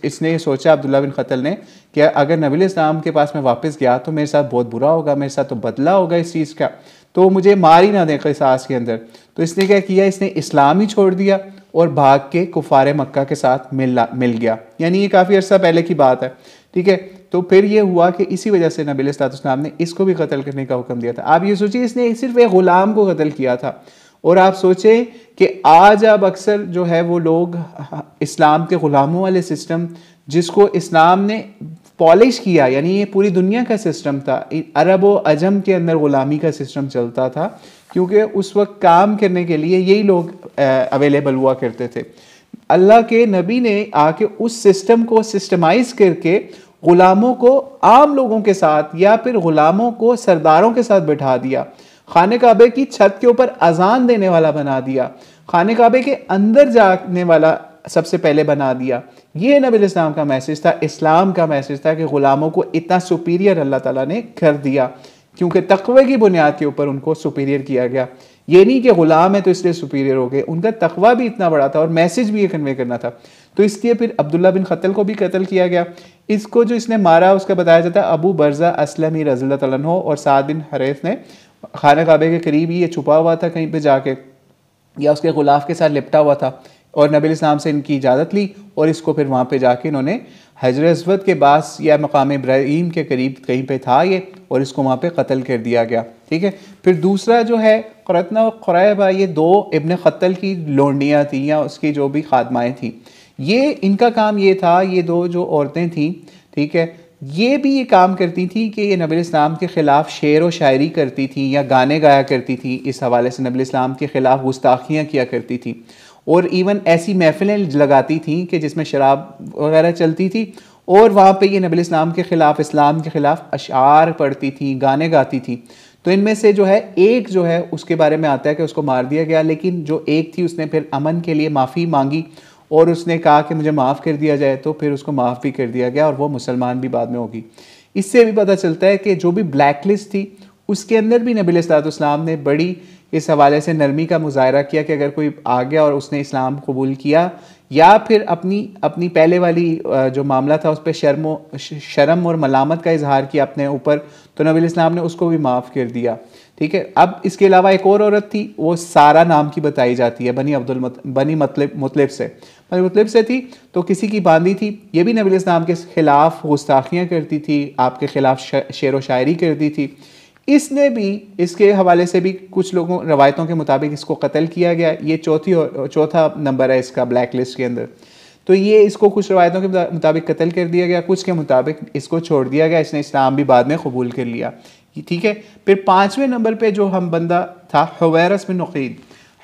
इसने सोचा अब्दुल्ला बिन क़त्ल ने कि अगर नबी इस्लाम के पास मैं वापस गया तो मेरे साथ बहुत बुरा होगा, मेरे साथ तो बदला होगा इस चीज़ का, तो मुझे मार ही ना दें क़िसास के अंदर। तो इसने क्या किया, इसने इस्लाम ही छोड़ दिया और भाग के कुफारे मक्का के साथ मिल गया। यानी ये काफ़ी अर्सा पहले की बात है, ठीक है। तो फिर ये हुआ कि इसी वजह से नबी इस्लाम ने इसको भी कत्ल करने का हुक्म दिया था। आप ये सोचिए, इसने सिर्फ एक ग़ुलाम को कत्ल किया था। और आप सोचें कि आज अब अक्सर जो है वो लोग इस्लाम के ग़ुलामों वाले सिस्टम, जिसको इस्लाम ने पॉलिश किया, यानी ये पूरी दुनिया का सिस्टम था। अरब व अजम के अंदर ग़ुलामी का सिस्टम चलता था, क्योंकि उस वक्त काम करने के लिए यही लोग अवेलेबल हुआ करते थे। अल्लाह के नबी ने आके उस सिस्टम को सिस्टमाइज़ करके ग़ुलामों को आम लोगों के साथ या फिर ग़ुलामों को सरदारों के साथ बैठा दिया। खाने काबे की छत के ऊपर अजान देने वाला बना दिया, खाने काबे के अंदर जाने वाला सबसे पहले बना दिया। ये नबी इस्लाम का मैसेज था, इस्लाम का मैसेज था कि ग़ुलामों को इतना सुपीरियर अल्लाह ताला ने कर दिया, क्योंकि तक़वे की बुनियाद के ऊपर उनको सुपीरियर किया गया। ये नहीं कि ग़ुलाम है तो इसलिए सुपीरियर हो गए, उनका तक़वा भी इतना बड़ा था और मैसेज भी ये कन्वे करना था। तो इसलिए फिर अब्दुल्ला बिन क़त्ल को भी कत्ल किया गया। इसको जो इसने मारा उसका बताया जाता है अबू बरज़ा अस्लमी रज़ियल्लाहु तआला अन्हु और साद बिन हरीस ने खाने काबे के करीब ही ये छुपा हुआ था कहीं पे जाके, या उसके गुलाफ के साथ लिपटा हुआ था, और नबी इस्लाम से इनकी इजाज़त ली और इसको फिर वहाँ पे जाके इन्होंने हजर अस्वद के पास या मकाम इब्राहीम के करीब कहीं पे था ये, और इसको वहाँ पे कत्ल कर दिया गया, ठीक है। फिर दूसरा जो है क़ुरतना और क़ुरैबा, ये 2 इब्ने क़त्ल की लोंडियाँ थी या उसकी जो भी खादमाएँ थी, ये इनका काम ये था, ये 2 जो औरतें थीं, ठीक है, ये भी ये काम करती थी कि ये नबी इस्लाम के ख़िलाफ़ शेर व शायरी करती थी या गाने गाया करती थी। इस हवाले से नबी इस्लाम के ख़िलाफ़ गुस्ताखियाँ किया करती थी, और इवन ऐसी महफ़िलें लगाती थी कि जिसमें शराब वगैरह चलती थी, और वहाँ पे ये नबी इस्लाम के ख़िलाफ़, इस्लाम के ख़िलाफ़ अशार पढ़ती थी, गाने गाती थी। तो इनमें से जो है एक जो है उसके बारे में आता है कि उसको मार दिया गया, लेकिन जो एक थी उसने फिर अमन के लिए माफ़ी मांगी और उसने कहा कि मुझे माफ़ कर दिया जाए, तो फिर उसको माफ़ भी कर दिया गया और वो मुसलमान भी बाद में होगी। इससे भी पता चलता है कि जो भी ब्लैक लिस्ट थी उसके अंदर भी नबी इस्लाम ने बड़ी इस हवाले से नरमी का मुजाहरा किया कि अगर कोई आ गया और उसने इस्लाम कबूल किया या फिर अपनी पहले वाली जो मामला था उस पर शर्म और मलामत का इजहार किया अपने ऊपर, तो नबी इस्लाम ने उसको भी माफ़ कर दिया, ठीक है। अब इसके अलावा एक और औरत थी, वो सारा नाम की बताई जाती है, बनी मुतलिब से थी, तो किसी की बांदी थी। ये भी नबी इस्लाम के खिलाफ गुस्ताखियाँ करती थी, आपके खिलाफ शेर व शायरी करती थी। इसने भी, इसके हवाले से भी कुछ लोगों रवायतों के मुताबिक इसको कत्ल किया गया। ये चौथा नंबर है इसका ब्लैक लिस्ट के अंदर। तो ये इसको कुछ रवायतों के मुताबिक कत्ल कर दिया गया, कुछ के मुताबिक इसको छोड़ दिया गया, इसने इस्लाम भी बाद में कबूल कर लिया, ठीक है। फिर 5वें नंबर पे जो हम बंदा था, हुवैरस बिन उक़ीद।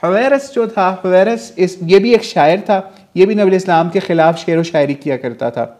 हुवैरस जो था, हुवैरस ये भी एक शायर था, ये भी नबी इस्लाम के ख़िलाफ़ शेर व शायरी किया करता था,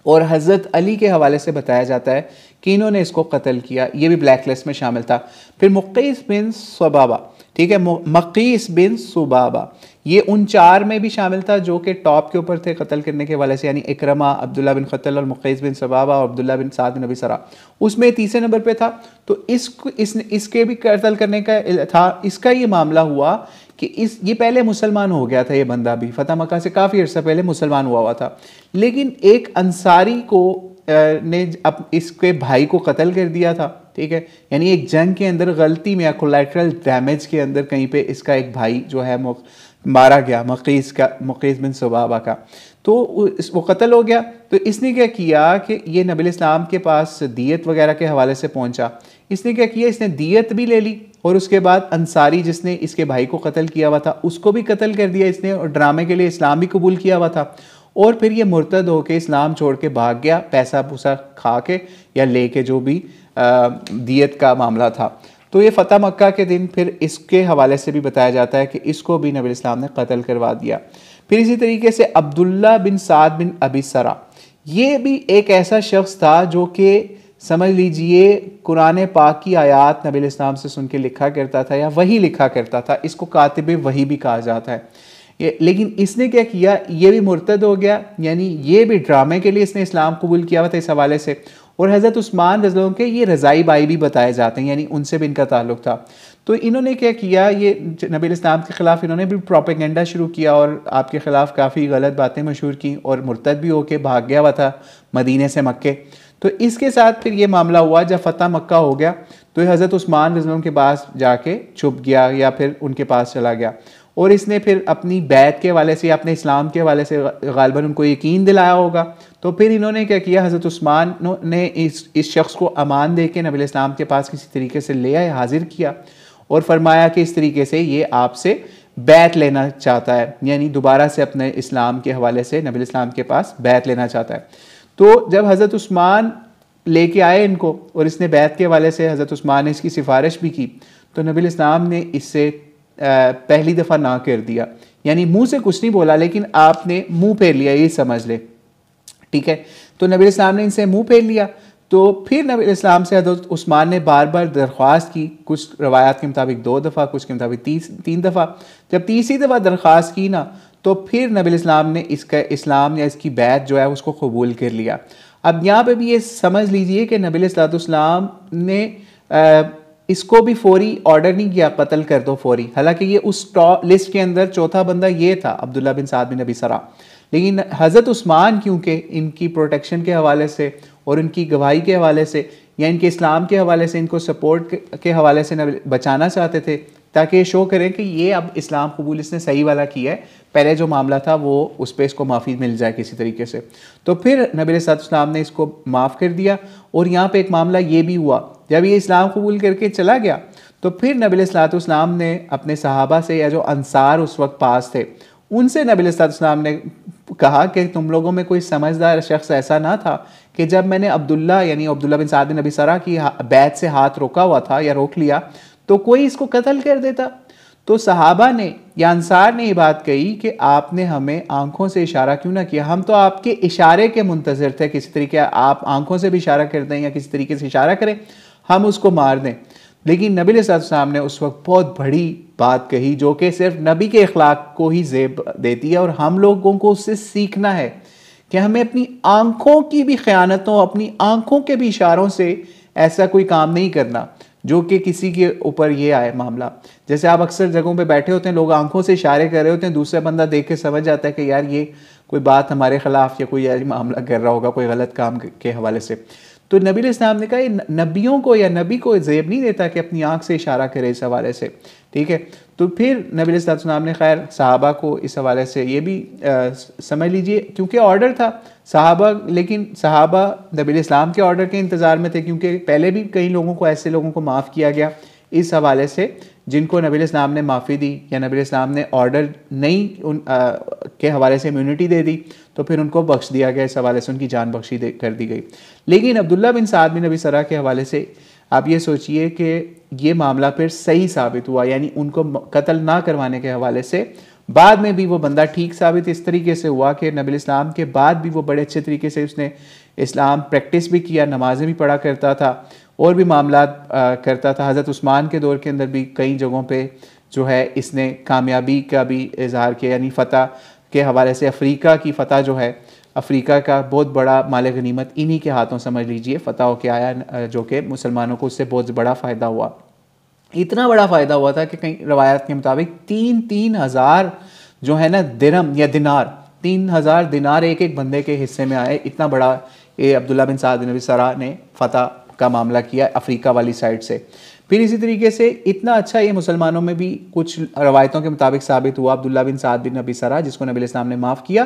और हज़रत अली के हवाले से बताया जाता है कि इन्होंने इसको कत्ल किया, ये भी ब्लैक लिस्ट में शामिल था। फिर मुक़ीस बिन सुबाबा, ठीक है, मुक़ीस बिन सुबाबा, ये उन 4 में भी शामिल था जो कि टॉप के ऊपर थे कत्ल करने के वाले से, यानी इकरमा, अब्दुल्ला बिन क़तल और मुक़ीस बिन सुबाबा और अब्दुल्ला बिन साद बिन अबी सरा, उसमें तीसरे नंबर पे था। तो इसके भी कत्ल करने का था। इसका ये मामला हुआ कि ये पहले मुसलमान हो गया था, ये बंदा भी फतह मक्का से काफ़ी अर्सा पहले मुसलमान हुआ था, लेकिन एक अंसारी को ने अब इसके भाई को कत्ल कर दिया था, ठीक है। यानी एक जंग के अंदर गलती में या कोलैटरल डैमेज के अंदर कहीं पे इसका एक भाई जो है मारा गया, मुक़ीस बिन सुबाबा का, तो वो कत्ल हो गया। तो इसने क्या किया कि ये नबी इस्लाम के पास दियत वगैरह के हवाले से पहुंचा। इसने क्या किया, इसने दियत भी ले ली, और उसके बाद अंसारी जिसने इसके भाई को कत्ल किया हुआ था उसको भी कत्ल कर दिया इसने, और ड्रामे के लिए इस्लाम भी कबूल किया हुआ था। और फिर ये मुर्तद होकर इस्लाम छोड़ के भाग गया, पैसा पूसा खा के या लेके, जो भी दियत का मामला था। तो ये फ़तह मक्का के दिन फिर इसके हवाले से भी बताया जाता है कि इसको भी नबी इस्लाम ने कत्ल करवा दिया। फिर इसी तरीके से अब्दुल्ला बिन साद बिन अबी सरा, ये भी एक ऐसा शख्स था जो कि समझ लीजिए कुरान पाक की आयात नबी इस्लाम से सुन के लिखा करता था या वही लिखा करता था, इसको कातिब वही भी कहा जाता है। लेकिन इसने क्या किया, ये भी मुर्तद हो गया, यानी ये भी ड्रामे के लिए इसने इस्लाम कबूल किया हुआ था इस हवाले से। और हज़रत उस्मान रज़ियल्लाहु के ये रज़ाई बाई भी बताए जाते हैं, यानी उनसे भी इनका ताल्लुक़ था। तो इन्होंने क्या किया, ये नबी इस्लाम के ख़िलाफ़ इन्होंने भी प्रोपेगेंडा शुरू किया और आपके ख़िलाफ़ काफ़ी गलत बातें मशहूर की, और मुर्तद भी होके भाग गया हुआ था मदीने से मक्के। तो इसके साथ फिर ये मामला हुआ, जब फ़तह मक्का हो गया तो हज़रत उस्मान रज़ियल्लाहु के पास जाके छुप गया या फिर उनके पास चला गया, और इसने फिर अपनी बैत के हवाले से, अपने इस्लाम के हवाले से गालिबन उनको यकीन दिलाया होगा। तो फिर इन्होंने क्या किया, हज़रत उस्मान ने इस शख्स को अमान दे के नबी इस्लाम के पास किसी तरीके से ले आए, हाजिर किया, और फरमाया कि इस तरीके से ये आपसे बैत लेना चाहता है, यानी दोबारा से अपने इस्लाम के हवाले से नबी इस्लाम के पास बैत लेना चाहता है। तो जब हज़रत उस्मान लेके आए इनको, और इसने बैत के हवाले से हज़रत उस्मान ने इसकी सिफारिश भी की, तो नबी इस्लाम ने इससे पहली दफ़ा ना कर दिया, यानी मुंह से कुछ नहीं बोला लेकिन आपने मुंह फेर लिया, ये समझ ले, ठीक है। तो नबी इस्लाम ने इनसे मुंह फेर लिया। तो फिर नबी इस्लाम से हज़रत उस्मान ने बार बार दरख्वास्त की, कुछ रवायात के मुताबिक 2 दफ़ा, कुछ के मुताबिक 3 दफ़ा। जब तीसरी दफ़ा दरख्वास्त की ना, तो फिर नबी इस्लाम ने इसका इस्लाम या इसकी बैत जो है उसको कबूल कर लिया। अब यहाँ पे भी ये समझ लीजिए कि नबी इस्लाम ने इसको भी फौरी ऑर्डर नहीं किया कत्ल कर दो फौरी, हालांकि ये उस टॉप लिस्ट के अंदर चौथा बंदा ये था, अब्दुल्ला बिन साद बिन अबी सरा। लेकिन हज़रत उस्मान क्योंकि इनकी प्रोटेक्शन के हवाले से और इनकी गवाही के हवाले से या इनके इस्लाम के हवाले से, इनको सपोर्ट के हवाले से बचाना चाहते थे, ताकि ये शो करें कि ये अब इस्लाम कबूल इसने सही वाला किया है, पहले जो मामला था वो उस पर इसको माफ़ी मिल जाए किसी तरीके से। तो फिर नबी इस्लाम ने इसको माफ़ कर दिया। और यहाँ पे एक मामला ये भी हुआ, जब ये इस्लाम कबूल करके चला गया तो फिर नबी इस्लाम ने अपने सहाबा से, या जो अंसार उस वक्त पास थे, उनसे नबी इस्लाम ने कहा कि तुम लोगों में कोई समझदार शख्स ऐसा ना था कि जब मैंने अब्दुल्ला बिन साद बिन अबी सरा की बैत से हाथ रोका हुआ था या रोक लिया तो कोई इसको कत्ल कर देता। तो सहाबा ने या अंसार ने ये बात कही कि आपने हमें आंखों से इशारा क्यों ना किया, हम तो आपके इशारे के मुंतज़िर थे, किसी तरीके आप आंखों से भी इशारा कर दें या किसी तरीके से इशारा करें, हम उसको मार दें। लेकिन नबी सल्लल्लाहु ने उस वक्त बहुत बड़ी बात कही जो कि सिर्फ नबी के अखलाक को ही ज़ेब देती है, और हम लोगों को उससे सीखना है कि हमें अपनी आंखों की भी ख़यानतों, अपनी आंखों के भी इशारों से ऐसा कोई काम नहीं करना जो कि किसी के ऊपर ये आए मामला। जैसे आप अक्सर जगहों पे बैठे होते हैं, लोग आंखों से इशारे कर रहे होते हैं, दूसरा बंदा देख के समझ जाता है कि यार ये कोई बात हमारे ख़िलाफ़ या कोई यार मामला कर रहा होगा कोई गलत काम के हवाले से। तो नबी इस्लाम ने कहा ये नबियों को या नबी को ज़ेब नहीं देता कि अपनी आँख से इशारा करे इस हवाले से, ठीक है। तो फिर नबी इस्लाम ने खैर सहाबा को इस हवाले से ये भी समझ लीजिए, क्योंकि ऑर्डर था सहाबा, लेकिन सहाबा नबी इस्लाम के ऑर्डर के इंतज़ार में थे, क्योंकि पहले भी कई लोगों को, ऐसे लोगों को माफ़ किया गया इस हवाले से जिनको नबी इस्लाम ने माफ़ी दी या नबी इस्लाम ने ऑर्डर नहीं के हवाले से इम्यूनिटी दे दी, तो फिर उनको बख्श दिया गया, इस हवाले से उनकी जान बख्शी कर दी गई। लेकिन अब्दुल्ला बिन साद बिन नबी सरा के हवाले से आप ये सोचिए कि ये मामला फिर सही साबित हुआ, यानी उनको कत्ल ना करवाने के हवाले से बाद में भी वो बंदा ठीक साबित इस तरीके से हुआ कि नबी इस्लाम के बाद भी वो बड़े अच्छे तरीके से उसने इस्लाम प्रैक्टिस भी किया, नमाज़ें भी पढ़ा करता था और भी मामला करता था। हज़रत उस्मान के दौर के अंदर भी कई जगहों पे जो है इसने कामयाबी का भी इजहार किया, यानी फ़तह के हवाले से अफ्रीका की फ़तह जो है, अफ्रीका का बहुत बड़ा माल गनीमत इन्हीं के हाथों समझ लीजिए फ़तह होके आया, जो कि मुसलमानों को उससे बहुत बड़ा फ़ायदा हुआ। इतना बड़ा फ़ायदा हुआ था कि कई रवायात के मुताबिक 3,000 जो है ना दिरहम या दिनार, 3,000 दिनार एक एक बंदे के हिस्से में आए। इतना बड़ा ये अब्दुल्ला बिन साद बिन नबी सरा ने फ़तह का मामला किया अफ्रीका वाली साइड से। फिर इसी तरीके से इतना अच्छा ये मुसलमानों में भी कुछ रवायतों के मुताबिक साबित हुआ, अब्दुल्ला बिन साद बिन नबी सरा जिसको नबी इस्लाम ने माफ़ किया,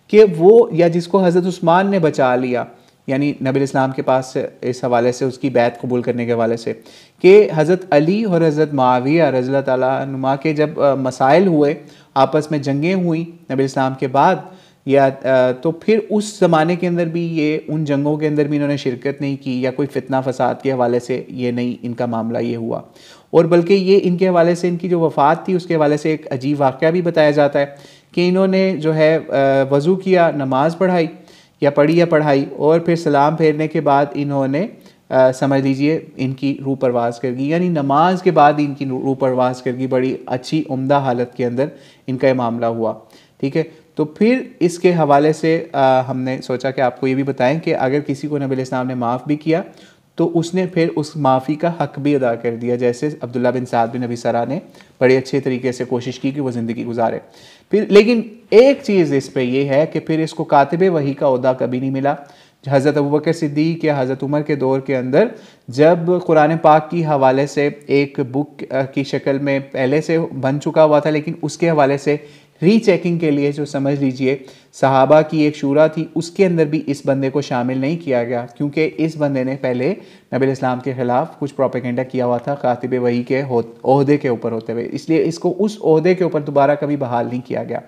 कि वो या जिसको हज़रत उस्मान ने बचा लिया, यानी नबी इस्लाम के पास इस हवाले से उसकी बैत कबूल करने के हवाले से, कि हज़रत अली और हज़रत मुआविया रज़ियल्लाहु ताला अन्हुमा के जब मसाइल हुए, आपस में जंगें हुई नबी इस्लाम के बाद, या तो फिर उस ज़माने के अंदर भी ये उन जंगों के अंदर भी इन्होंने शिरकत नहीं की या कोई फितना फसाद के हवाले से ये नहीं इनका मामला ये हुआ। और बल्कि ये इनके हवाले से इनकी जो वफ़ात थी उसके हवाले से एक अजीब वाक़या भी बताया जाता है कि इन्होंने जो है वज़ू किया, नमाज़ पढ़ाई या पढ़ाई और फिर सलाम फेरने के बाद इन्होंने समझ लीजिए इनकी रूह परवाज़ कर गई, यानी नमाज के बाद इनकी रूह परवाज़ कर गई। बड़ी अच्छी उम्दा हालत के अंदर इनका ये मामला हुआ, ठीक है। तो फिर इसके हवाले से हमने सोचा कि आपको ये भी बताएं कि अगर किसी को नबी इस्लाम ने माफ़ भी किया तो उसने फिर उस माफ़ी का हक़ भी अदा कर दिया, जैसे अब्दुल्ला बिन साद बिन नबी सरा ने बड़े अच्छे तरीके से कोशिश की कि वो ज़िंदगी गुजारे। फिर लेकिन एक चीज़ इस पर यह है कि फिर इसको कातिब वही का ओहदा कभी नहीं मिला। हज़रत अबू बकर सिद्दीक़ या हज़रत उमर के दौर के अंदर जब कुरान पाक की हवाले से एक बुक की शक्ल में पहले से बन चुका हुआ था, लेकिन उसके हवाले से रीचेकिंग के लिए जो समझ लीजिए सहाबा की एक शूरा थी, उसके अंदर भी इस बंदे को शामिल नहीं किया गया, क्योंकि इस बंदे ने पहले नबी इस्लाम के ख़िलाफ़ कुछ प्रोपेगेंडा किया हुआ था कातिब वही के ओहदे के ऊपर होते हुए, इसलिए इसको उस ओहदे के ऊपर दोबारा कभी बहाल नहीं किया गया।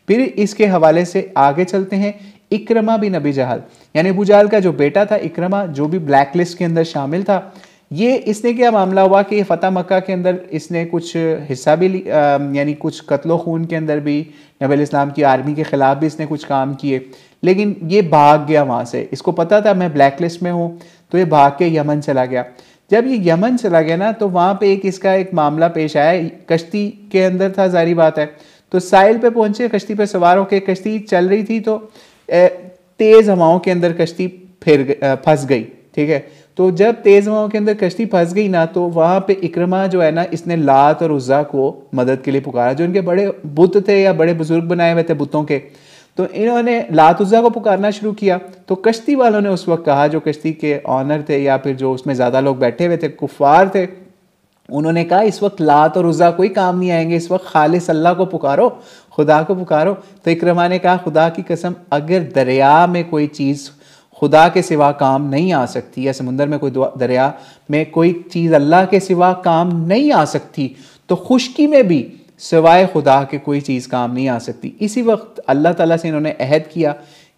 फिर इसके हवाले से आगे चलते हैं। इक्रमा बिन अबी जहल, यानी अबू जहल का जो बेटा था इक्रमा, जो भी ब्लैक लिस्ट के अंदर शामिल था, ये इसने क्या मामला हुआ कि फ़तह मक्का के अंदर इसने कुछ हिस्सा भी यानी कुछ कत्लो खून के अंदर भी नबी इस्लाम की आर्मी के ख़िलाफ़ भी इसने कुछ काम किए, लेकिन ये भाग गया वहाँ से। इसको पता था मैं ब्लैक लिस्ट में हूँ, तो ये भाग के यमन चला गया। जब ये यमन चला गया ना, तो वहाँ पे इसका एक मामला पेश आया, कश्ती के अंदर था, जारी बात है, तो साहिल पे पहुँचे, कश्ती पे सवार होकर कश्ती चल रही थी, तो तेज़ हवाओं के अंदर कश्ती फंस गई, ठीक है। तो जब तेज़ हवाओं के अंदर कश्ती फंस गई ना, तो वहाँ पे इक्रमा जो है ना, इसने लात और उज़्ज़ा को मदद के लिए पुकारा, जो इनके बड़े बुत थे या बड़े बुजुर्ग बनाए हुए थे बुतों के, तो इन्होंने लात उज़्ज़ा को पुकारना शुरू किया। तो कश्ती वालों ने उस वक्त कहा, जो कश्ती के ऑनर थे या फिर जो उसमें ज़्यादा लोग बैठे हुए थे, कुफ़ार थे, उन्होंने कहा इस वक्त लात और उज़्ज़ा कोई काम नहीं आएंगे, इस वक्त खालिस अल्लाह को पुकारो, खुदा को पुकारो। तो इक्रमा ने कहा खुदा की कसम, अगर दरिया में कोई चीज़ खुदा के सिवा काम नहीं आ सकती, या समुंदर में कोई दरिया में कोई चीज़ अल्लाह के सिवा काम नहीं आ सकती, तो खुश्की में भी सिवाय खुदा के कोई चीज़ काम नहीं आ सकती। इसी वक्त अल्लाह ताला से इन्होंने अहद किया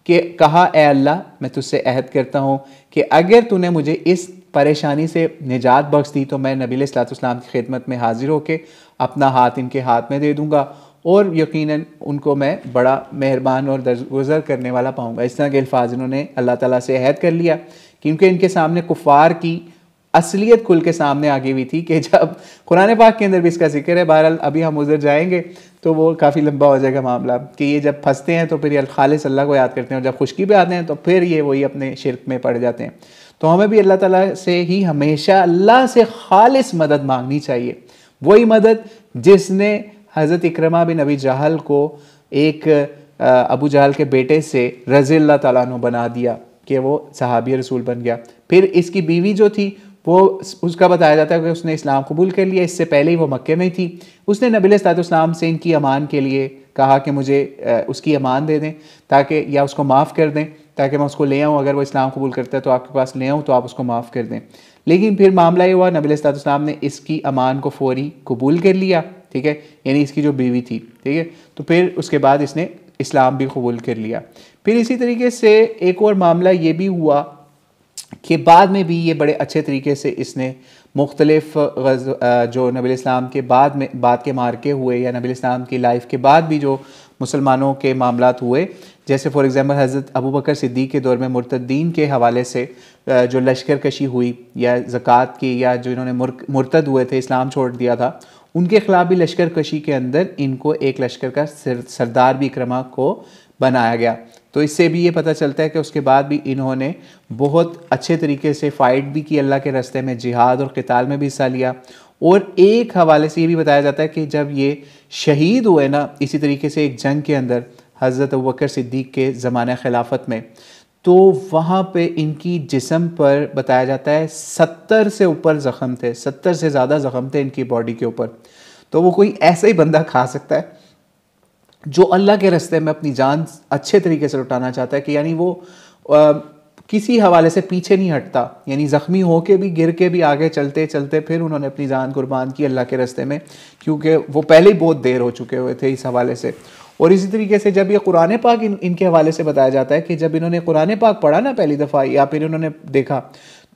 कि कहा, ए अल्लाह, मैं तुझसे अहद करता हूँ कि अगर तूने मुझे इस परेशानी से निजात बख्श दी, तो मैं नबी अलैहिस्सलाम की खिदमत में हाजिर होकर अपना हाथ इनके हाथ में दे दूँगा और यकीनन उनको मैं बड़ा मेहरबान और दरगुजर करने वाला पाऊँगा। इस तरह के अल्फाज इन्होंने अल्लाह ताला से अहद कर लिया, क्योंकि इनके सामने कुफ़ार की असलियत खुल के सामने आ गई हुई थी कि जब कुरान पाक के अंदर भी इसका जिक्र है, बहरहाल अभी हम उधर जाएंगे तो वो काफ़ी लंबा हो जाएगा मामला, कि ये जब फंसते हैं तो फिर ये खालिस अल्लाह को याद करते हैं, और जब खुश्की पे आते हैं तो फिर ये वही अपने शिरक में पड़ जाते हैं। तो हमें भी अल्लाह ताला से ही हमेशा अल्लाह से खालिस मदद मांगनी चाहिए, वही मदद जिसने हज़रत इक्रमा बिन अबी जहल को एक अबू जहल के बेटे से रज़ियल्लाहु ताला अन्हु बना दिया, कि वो सहाबी रसूल बन गया। फिर इसकी बीवी जो थी वो, उसका बताया जाता है कि उसने इस्लाम कबूल कर लिया, इससे पहले ही वो मक्के में थी। उसने नबी अलैहिस्सलाम से इनकी अमान के लिए कहा कि मुझे उसकी अमान दे दें ताकि, या उसको माफ़ कर दें ताकि मैं उसको ले आऊँ, अगर वो इस्लाम कबूल करता है तो आपके पास ले आऊँ तो आप उसको माफ़ कर दें। लेकिन फिर मामला ये हुआ, नबी अलैहिस्सलाम ने इसकी अमान को फ़ौरी कबूल कर लिया, ठीक है, यानी इसकी जो बीवी थी, ठीक है। तो फिर उसके बाद इसने इस्लाम भी कबूल कर लिया। फिर इसी तरीके से एक और मामला ये भी हुआ कि बाद में भी ये बड़े अच्छे तरीके से इसने मुख्तलिफ जो नबी इस्लाम के बाद के मार्के हुए या नबी इस्लाम की लाइफ के बाद भी जो मुसलमानों के मामलात हुए, जैसे फॉर एग्ज़ाम्पल हज़रत अबू बकर सिद्दीक़ के दौर में मुर्तद्दीन के हवाले से जो लश्कर कशी हुई या ज़कात की, या जो इन्होंने मुर्तद हुए थे, इस्लाम छोड़ दिया था, उनके ख़िलाफ़ भी लश्कर कशी के अंदर इनको एक लश्कर का सरदार भी इकरमा को बनाया गया। तो इससे भी ये पता चलता है कि उसके बाद भी इन्होंने बहुत अच्छे तरीके से फ़ाइट भी की, अल्लाह के रास्ते में जिहाद और क़िताल में भी हिस्सा लिया। और एक हवाले से ये भी बताया जाता है कि जब ये शहीद हुए ना, इसी तरीके से एक जंग के अंदर हज़रत अबू बकर सिद्दीक़ के ज़माने खिलाफत में, तो वहाँ पे इनकी जिस्म पर बताया जाता है 70 से ऊपर ज़ख़म थे, 70 से ज़्यादा ज़ख़म थे इनकी बॉडी के ऊपर। तो वो कोई ऐसा ही बंदा खा सकता है जो अल्लाह के रास्ते में अपनी जान अच्छे तरीके से लुटाना चाहता है, कि यानी वो किसी हवाले से पीछे नहीं हटता, यानी ज़ख्मी हो के भी, गिर के भी, आगे चलते चलते फिर उन्होंने अपनी जान कुर्बान की अल्लाह के रास्ते में, क्योंकि वो पहले ही बहुत देर हो चुके हुए थे इस हवाले से। और इसी तरीके से जब ये कुरान पाक इनके हवाले से बताया जाता है कि जब इन्होंने कुरान पाक पढ़ा ना पहली दफ़ा, या फिर इन्होंने देखा,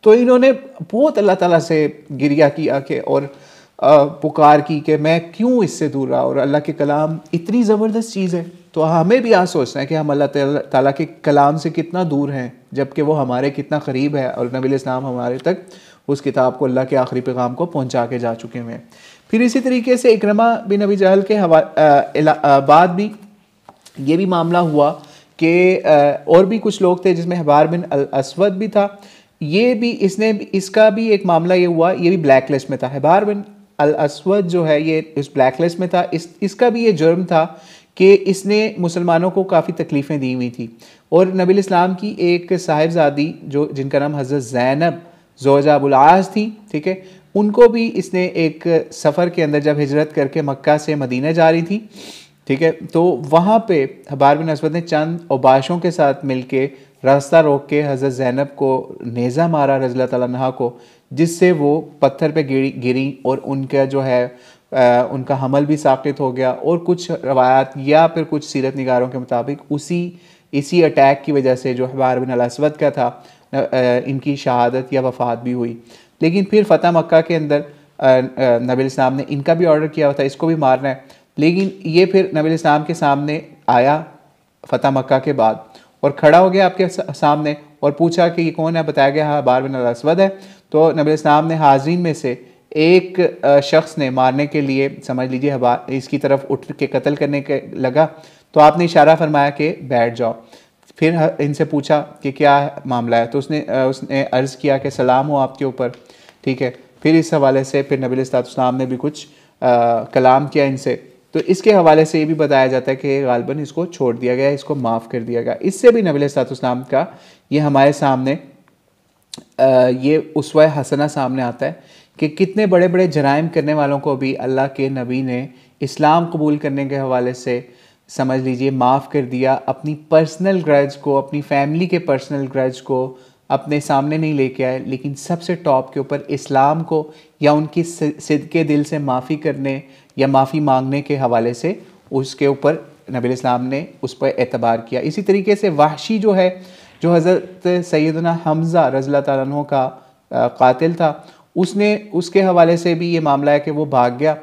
तो इन्होंने बहुत अल्लाह ताला से गिरिया किया कि और पुकार की कि मैं क्यों इससे दूर रहा, और अल्लाह के कलाम इतनी ज़बरदस्त चीज़ है। तो हमें भी आज सोचना है कि हम अल्लाह ताला के कलाम से कितना दूर हैं, जबकि वो हमारे कितना क़रीब है, और नबी इस्लाम हमारे तक उस किताब को, अल्लाह के आखिरी पैगाम को पहुँचा के जा चुके हैं। फिर इसी तरीके से इकरमा बिन अबी जहल के बाद भी ये भी मामला हुआ कि और भी कुछ लोग थे, जिसमें हबार बिन अल असवद भी था। ये भी इसका भी एक मामला ये हुआ, ये भी ब्लैक लिस्ट में था। हबार बिन अल असवद जो है ये इस ब्लैक लिस्ट में था। इसका भी ये जुर्म था कि इसने मुसलमानों को काफ़ी तकलीफ़ें दी हुई थी, और नबी इस्लाम की एक साहिबजादी जो जिनका नाम हज़रत ज़ैनब ज़ौजा अबुल आस थी, ठीक है, उनको भी इसने एक सफ़र के अंदर जब हिजरत करके मक्का से मदीना जा रही थी, ठीक है, तो वहाँ पे हबार बिन असवद ने चंद औबाशों के साथ मिलके रास्ता रोक के हज़रत ज़ैनब को नेज़ा मारा रज़ियल्लाहु ताला अन्हा को, जिससे वो पत्थर पे गिरी और उनका जो है उनका हमल भी साक़ित हो गया। और कुछ रवायात या फिर कुछ सीरत निगारों के मुताबिक इसी अटैक की वजह से जो हबार बिन अल असवद का था, इनकी शहादत या वफ़ात भी हुई। लेकिन फिर फ़तह मक्का के अंदर नबी इस्लाम ने इनका भी ऑर्डर किया था, इसको भी मारना है, लेकिन ये फिर नबी इस्लाम के सामने आया फ़तह मक्का के बाद और खड़ा हो गया आपके सामने और पूछा कि ये कौन है। बताया गया हाँ हबार बिन अल असवद है। तो नबी इस्लाम ने हाज़रीन में से एक शख्स ने मारने के लिए, समझ लीजिए हबार इसकी तरफ उठ के कत्ल करने के लगा, तो आपने इशारा फरमाया कि बैठ जाओ। फिर इनसे पूछा कि क्या मामला है, तो उसने अर्ज़ किया कि सलाम हो आपके ऊपर, ठीक है। फिर इस हवाले से फिर नबी इस्लाम ने भी कुछ कलाम किया इनसे, तो इसके हवाले से ये भी बताया जाता है कि गालिबन इसको छोड़ दिया गया, इसको माफ़ कर दिया गया। इससे भी नबी इस्लाम का ये हमारे सामने ये उसवा हसना सामने आता है कि कितने बड़े बड़े जराइम करने वालों को भी अल्लाह के नबी ने इस्लाम कबूल करने के हवाले से समझ लीजिए माफ़ कर दिया। अपनी पर्सनल ग्रज को, अपनी फैमिली के पर्सनल ग्रज को अपने सामने नहीं लेके आए, लेकिन सबसे टॉप के ऊपर इस्लाम को या उनकी सिद्के दिल से माफ़ी करने या माफ़ी मांगने के हवाले से उसके ऊपर नबी इस्लाम ने उस पर एतबार किया। इसी तरीके से वहशी जो है, जो हज़रत सैयदना हमज़ा रज़ियल्लाहु ताला अन्हु का कातिल था, उसके हवाले से भी ये मामला है कि वो भाग गया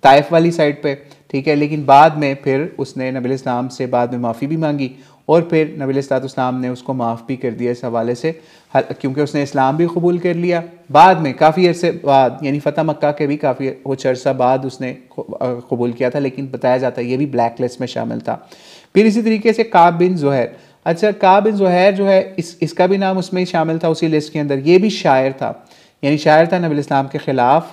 ताइफ वाली साइड पे, ठीक है। लेकिन बाद में फिर उसने नबी इस्लाम से बाद में माफ़ी भी मांगी और फिर नबी इस्लाम ने उसको माफ़ भी कर दिया इस हवाले से, क्योंकि उसने इस्लाम भी कबूल कर लिया बाद में, काफ़ी अर्से बाद, यानी फ़तह मक्का के भी काफ़ी कुछ अर्सा बाद उसने कबूल किया था, लेकिन बताया जाता है ये भी ब्लैक लिस्ट में शामिल था। फिर इसी तरीके से काब बिन ज़ुहैर, अच्छा काब बिन ज़ुहैर जो है इसका भी नाम उसमें शामिल था उसी लिस्ट के अंदर। ये भी शायर था, यानी शायर था, नबी इस्लाम के ख़िलाफ़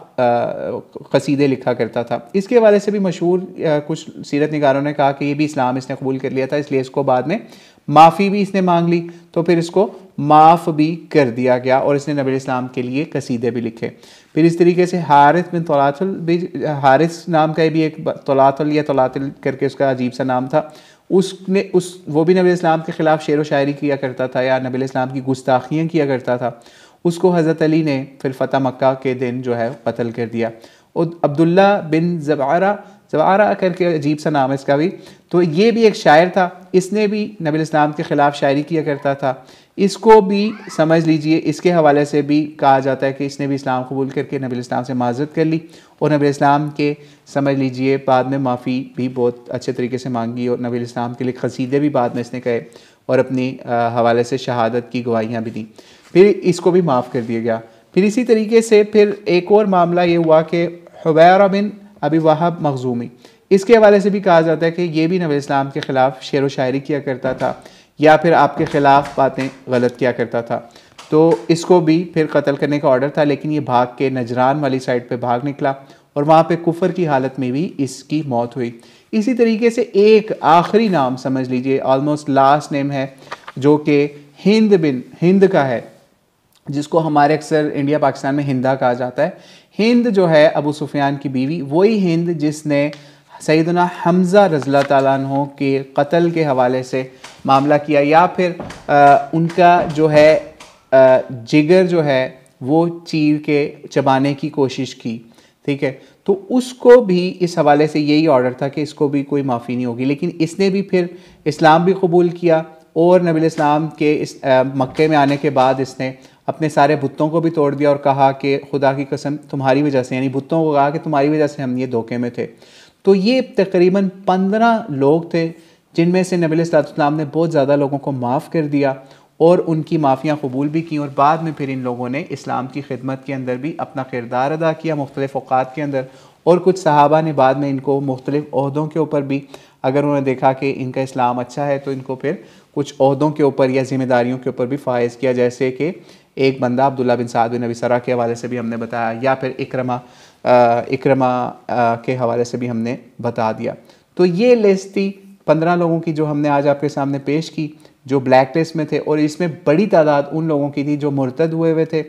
क़सीदे लिखा करता था। इसके हवाले से भी मशहूर कुछ सीरत निगारों ने कहा कि ये भी इस्लाम इसने कबूल कर लिया था, इसलिए इसको बाद में माफ़ी भी इसने मांग ली, तो फिर इसको माफ़ भी कर दिया गया और इसने नबी इस्लाम के लिए कसीदे भी लिखे। फिर इस तरीके से हारिस बिन तौलातुल भी, हारिस नाम का भी एक तौलातुल या तौलातुल करके उसका अजीब सा नाम था, उसने वो भी नबी इस्लाम के ख़िलाफ़ शेर व शायरी किया करता था या नबी इस्लाम की गुस्ताखियाँ किया करता था। उसको हज़रत अली ने फिर फ़तह मक्का के दिन जो है कत्ल कर दिया। और अब्दुल्ला बिन ज़बारा करके अजीब सा नाम है इसका भी, तो ये भी एक शायर था, इसने भी नबी इस्लाम के ख़िलाफ़ शायरी किया करता था। इसको भी समझ लीजिए, इसके हवाले से भी कहा जाता है कि इसने भी इस्लाम कबूल करके नबी इस्लाम से माज़रत कर ली और नबी इस्लाम के समझ लीजिए बाद में माफ़ी भी बहुत अच्छे तरीके से मांगी और नबी इस्लाम के लिए क़सीदे भी बाद में इसने कहे और अपनी हवाले से शहादत की गवाहियाँ भी दी। फिर इसको भी माफ़ कर दिया गया। फिर इसी तरीके से फिर एक और मामला ये हुआ कि हुबैरा बिन अबी वहाब मखज़ूमी, इसके हवाले से भी कहा जाता है कि ये भी नबी इस्लाम के ख़िलाफ़ शेर व शायरी किया करता था या फिर आपके ख़िलाफ़ बातें गलत किया करता था। तो इसको भी फिर कत्ल करने का ऑर्डर था, लेकिन ये भाग के नजरान वाली साइड पे भाग निकला और वहाँ पे कुफर की हालत में भी इसकी मौत हुई। इसी तरीके से एक आखिरी नाम समझ लीजिए, ऑलमोस्ट लास्ट नेम है, जो कि हिंद का है, जिसको हमारे अक्सर इंडिया पाकिस्तान में हिंदा कहा जाता है। हिंद जो है अबू सुफियान की बीवी, वही हिंद जिसने सैयदना हमज़ा रज़ियल्लाहु ताला अन्हु के कत्ल के हवाले से मामला किया, या फिर उनका जो है जिगर जो है वो चीर के चबाने की कोशिश की, ठीक है। तो उसको भी इस हवाले से यही ऑर्डर था कि इसको भी कोई माफ़ी नहीं होगी, लेकिन इसने भी फिर इस्लाम भी कबूल किया और नबी इस्लाम के इस मक्के में आने के बाद इसने अपने सारे बुतों को भी तोड़ दिया और कहा कि खुदा की कसम तुम्हारी वजह से, यानी बुतों को कहा कि तुम्हारी वजह से हम ये धोखे में थे। तो ये तकरीबन 15 लोग थे जिनमें से नबी इस्लाम ने बहुत ज़्यादा लोगों को माफ़ कर दिया और उनकी माफ़ियाँ कबूल भी की, और बाद में फिर इन लोगों ने इस्लाम की खिदमत के अंदर भी अपना किरदार अदा किया मुख्तलिफ़ औक़ात के अंदर। और कुछ सहाबा ने बाद में इनको मुख्तलिफ़ ओहदों के ऊपर भी, अगर उन्होंने देखा कि इनका इस्लाम अच्छा है तो इनको फिर कुछ ओहदों के ऊपर या ज़िम्मेदारियों के ऊपर भी फ़ाइज़ किया, जैसे कि एक बंदा अब्दुल्ला बिन साद बिन अबी सरा के हवाले से भी हमने बताया, या फिर इकरमा के हवाले से भी हमने बता दिया। तो ये लिस्ट थी 15 लोगों की जो हमने आज आपके सामने पेश की, जो ब्लैक लिस्ट में थे, और इसमें बड़ी तादाद उन लोगों की थी जो मुर्तद हुए हुए थे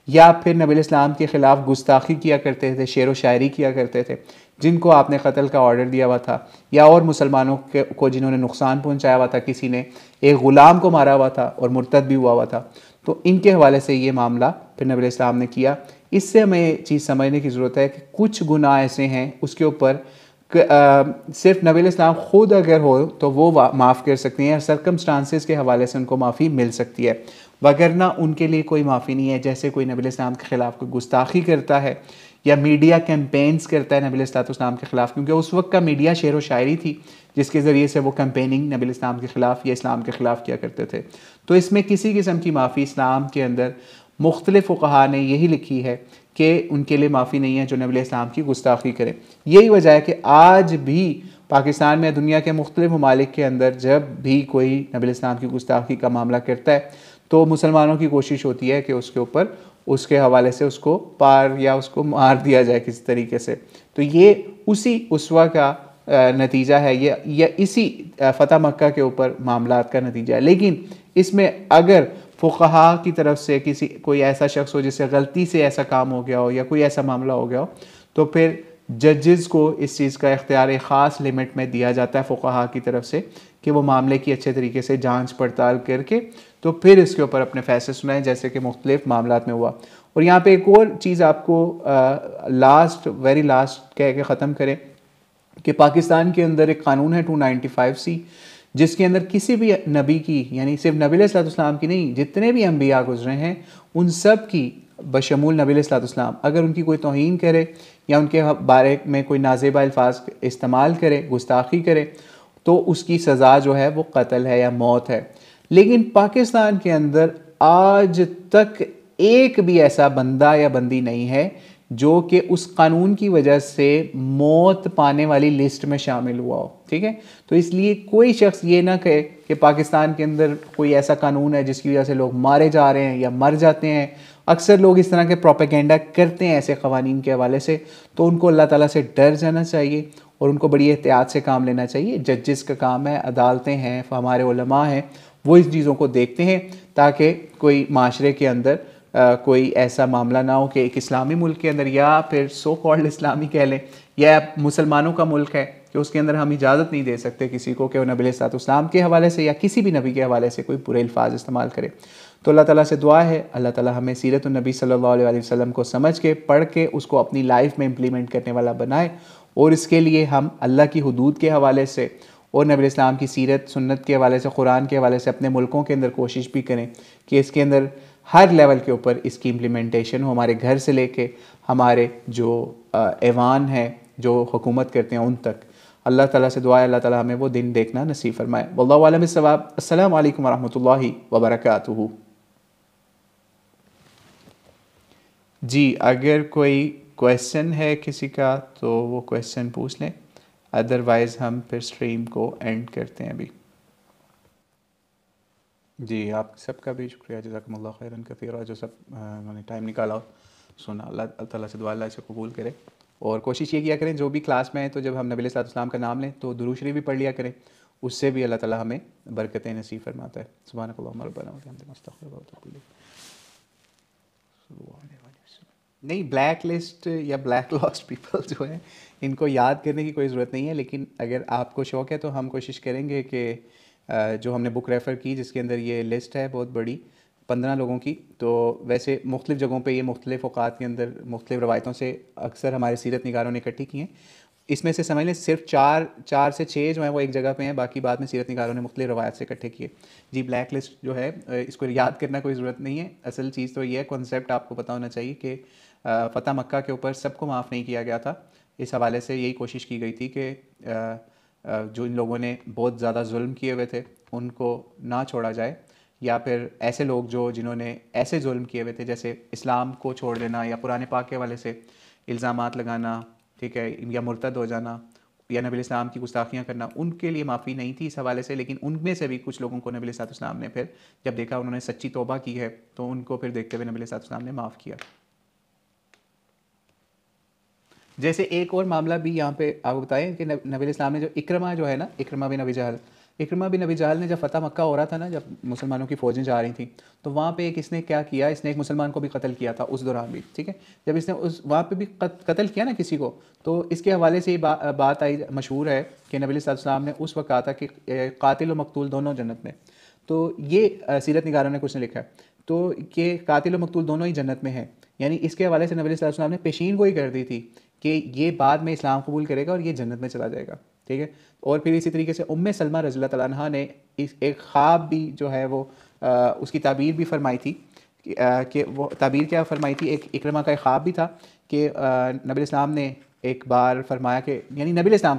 या फिर नबी इस्लाम के ख़िलाफ़ गुस्ताखी किया करते थे, शेर व शायरी किया करते थे, जिनको आपने कत्ल का ऑर्डर दिया हुआ था, या और मुसलमानों को जिन्होंने नुकसान पहुँचाया हुआ था, किसी ने एक ग़ुलाम को मारा हुआ था और मुर्तद भी हुआ हुआ था। तो इनके हवाले से ये मामला फिर नबी इस्लाम ने किया। इससे हमें चीज़ समझने की ज़रूरत है कि कुछ गुनाह ऐसे हैं उसके ऊपर सिर्फ नबी इस्लाम ख़ुद अगर हो तो वो माफ़ कर सकती हैं, सर्कमस्टांसेस के हवाले से उनको माफ़ी मिल सकती है, वगरना उनके लिए कोई माफ़ी नहीं है। जैसे कोई नबी इस्लाम के ख़िलाफ़ कोई गुस्ताखी करता है या मीडिया कैंपेन्स करता है नबी इस्लाम के ख़िलाफ़, क्योंकि उस वक्त का मीडिया शेर व शायरी थी जिसके ज़रिए से वो कैंपेनिंग नबी इस्लाम के ख़िलाफ़ या इस्लाम के ख़िलाफ़ किया करते थे। तो इसमें किसी किस्म की माफ़ी इस्लाम के अंदर मुख्तलिफ़ फ़ुक़हा ने यही लिखी है कि उनके लिए माफ़ी नहीं है जो नबी इस्लाम की गुस्ताखी करे। यही वजह है कि आज भी पाकिस्तान में, दुनिया के मुख्तलिफ़ ममालिक के अंदर, जब भी कोई नबी इस्लाम की गुस्ताखी का मामला करता है तो मुसलमानों की कोशिश होती है कि उसके ऊपर, उसके हवाले से उसको पार या उसको मार दिया जाए किसी तरीके से। तो ये उसी उसवा का नतीजा है, या इसी फ़तह मक्का के ऊपर मामलात का नतीजा है। लेकिन इसमें अगर फ़ुक़हा की तरफ से कोई ऐसा शख्स हो जिससे गलती से ऐसा काम हो गया हो या कोई ऐसा मामला हो गया हो, तो फिर जजेस को इस चीज़ का इख्तियार एक ख़ास लिमिट में दिया जाता है फ़ुक़हा की तरफ से कि वो मामले की अच्छे तरीके से जांच पड़ताल करके तो फिर इसके ऊपर अपने फ़ैसले सुनाएं, जैसे कि मुख्तलिफ़ मामलात में हुआ। और यहाँ पे एक और चीज़ आपको वेरी लास्ट कह के ख़त्म करें कि पाकिस्तान के अंदर एक कानून है 295C, जिसके अंदर किसी भी नबी की, यानी सिर्फ नबी अलैहिस्सलाम की नहीं, जितने भी अम्बिया गुजरे हैं उन सब की बशमूल नबी अलैहिस्सलाम, अगर उनकी कोई तौहीन करे या उनके बारे में कोई नाज़ेबा अल्फाज इस्तेमाल करे, गुस्ताखी करे, तो उसकी सज़ा जो है वो कत्ल है या मौत है। लेकिन पाकिस्तान के अंदर आज तक एक भी ऐसा बंदा या बंदी नहीं है जो कि उस कानून की वजह से मौत पाने वाली लिस्ट में शामिल हुआ हो, ठीक है। तो इसलिए कोई शख्स ये ना कहे कि पाकिस्तान के अंदर कोई ऐसा कानून है जिसकी वजह से लोग मारे जा रहे हैं या मर जाते हैं। अक्सर लोग इस तरह के प्रोपेगेंडा करते हैं ऐसे क़वानीन के हवाले से, तो उनको अल्लाह ताला से डर जाना चाहिए और उनको बड़ी एहतियात से काम लेना चाहिए। जजेस का काम है, अदालतें हैं, हमारे उलमा हैं, वो इस चीज़ों को देखते हैं ताकि कोई माशरे के अंदर कोई ऐसा मामला ना हो कि एक इस्लामी मुल्क के अंदर, या फिर सो कॉल्ड इस्लामी कह लें, या मुसलमानों का मुल्क है कि उसके अंदर हम इजाज़त नहीं दे सकते किसी को कि वो नबी अलैहिस्सलाम के हवाले से या किसी भी नबी के हवाले से कोई बुरे अल्फाज इस्तेमाल करे। तो अल्लाह ताला से दुआ है, अल्लाह ताला हमें सीरत नबी सल्लल्लाहु अलैहि वसल्लम को समझ के, पढ़ के, उसको अपनी लाइफ में इम्प्लीमेंट करने वाला बनाए, और इसके लिए हम अल्लाह की हुदूद के हवाले से और नबी इस्लाम की सीरत सुन्नत के हवाले से, कुरान के हवाले से अपने मुल्कों के अंदर कोशिश भी करें कि इसके अंदर हर लेवल के ऊपर इसकी इम्प्लीमेंटेशन हो, हमारे घर से लेके हमारे जो ऐवान है, जो हुकूमत करते हैं, उन तक। अल्लाह ताला से दुआ है अल्लाह ताला हमें वो दिन देखना नसीब फरमाए। वल्लाहु आलम बिस्सवाब। अस्सलामु अलैकुम वरहमतुल्लाहि वबरकातुहू। जी, अगर कोई क्वेश्चन है किसी का तो वो क्वेश्चन पूछ लें, अदरवाइज़ हम फिर स्ट्रीम को एंड करते हैं अभी। जी, आप सबका भी शुक्रिया, जज़ाकुमुल्लाह खैरन कसीरा, जो सब उन्होंने टाइम निकाला और सुना। अल्लाह ताला से दुआ अल्लाह इसे कबूल करे, और कोशिश ये किया करें जो भी क्लास में है तो जब हम नबी अलैहि सल्लल्लाहु अलैहि वसल्लम का नाम लें तो दुरूद शरीफ भी पढ़ लिया करें, उससे भी अल्लाह ताला हमें बरकतें नसीब फरमाता है। सुब्हानकल्लाहुम्मा रब्बना व बिहम्दिका अस्तगफिरुका व अतूबु इलैक। नहीं, ब्लैक लिस्ट या ब्लैक लॉस्ट पीपल जो है इनको याद करने की कोई ज़रूरत नहीं है, लेकिन अगर आपको शौक़ है तो हम कोशिश करेंगे कि जो हमने बुक रेफ़र की जिसके अंदर ये लिस्ट है बहुत बड़ी 15 लोगों की, तो वैसे मुख्तलिफ़ जगहों पे ये मुख्तलिफ़ औक़ात के अंदर मुख्तलिफ़ रवायतों से अक्सर हमारे सीरत निगारों ने इकट्ठी की हैं। इसमें से समझ लें सिर्फ चार से छः जो हैं वो एक जगह पे हैं, बाकी बाद में सीरत निगारों ने मुख्तलिफ़ रवायत से इकट्ठे किए। जी, ब्लैक लिस्ट जो है इसको याद करना कोई ज़रूरत नहीं है। असल चीज़ तो ये है, कॉन्सेप्ट आपको पता होना चाहिए कि फ़तह मक्का के ऊपर सबको माफ़ नहीं किया गया था। इस हवाले से यही कोशिश की गई थी कि जो इन लोगों ने बहुत ज़्यादा जुल्म किए हुए थे उनको ना छोड़ा जाए, या फिर ऐसे लोग जिन्होंने ऐसे जुल्म किए हुए थे जैसे इस्लाम को छोड़ देना या कुरान पाक के हवाले से इल्ज़ामात लगाना, ठीक है, या मुर्तद हो जाना या नबी इस्लाम की गुस्ताखियाँ करना, उनके लिए माफ़ी नहीं थी इस हवाले से। लेकिन उनमें से भी कुछ लोगों को नबी इस्लाम ने फिर जब देखा उन्होंने सच्ची तौबा की है तो उनको फिर देखते हुए नबी इस्लाम ने माफ़ किया। जैसे एक और मामला भी यहाँ पे आपको बताएं कि नबी इस्लाम ने जो इक्रमा जो है ना, इक्रमा बिन अबी जहल ने जब फ़तह मक्का हो रहा था ना, जब मुसलमानों की फ़ौजें जा रही थी, तो वहाँ पे एक इसने क्या किया, इसने एक मुसलमान को भी कत्ल किया था उस दौरान भी, ठीक है। जब इसने उस वहाँ पे भी कत्ल किया ना किसी को, तो इसके हवाले से ये बात आई, मशहूर है कि नबी सल्लल्लाहु अलैहि वसल्लम ने उस वक्त कहा था कि कातिल और मकतूल दोनों जन्नत में। तो ये सीरत निगारों ने कुछ ने लिखा है, तो कि कातिल और मकतूल दोनों ही जन्नत में हैं, यानी इसके हवाले से नबी सल्लल्लाहु अलैहि वसल्लम ने पेशीन गोई कर दी थी कि ये बाद में इस्लाम कबूल करेगा और ये जन्नत में चला जाएगा, ठीक है। और फिर इसी तरीके से उम्मे सलमा रज़ियल्लाहु तआला अन्हा ने एक ख्वाब भी जो है वो उसकी ताबीर भी फरमाई थी कि वो ताबीर क्या फरमाई थी, एक इक्रमा का एक ख्वाब भी था कि नबी इस्लाम ने एक बार फरमाया कि, यानी नबी इस्लाम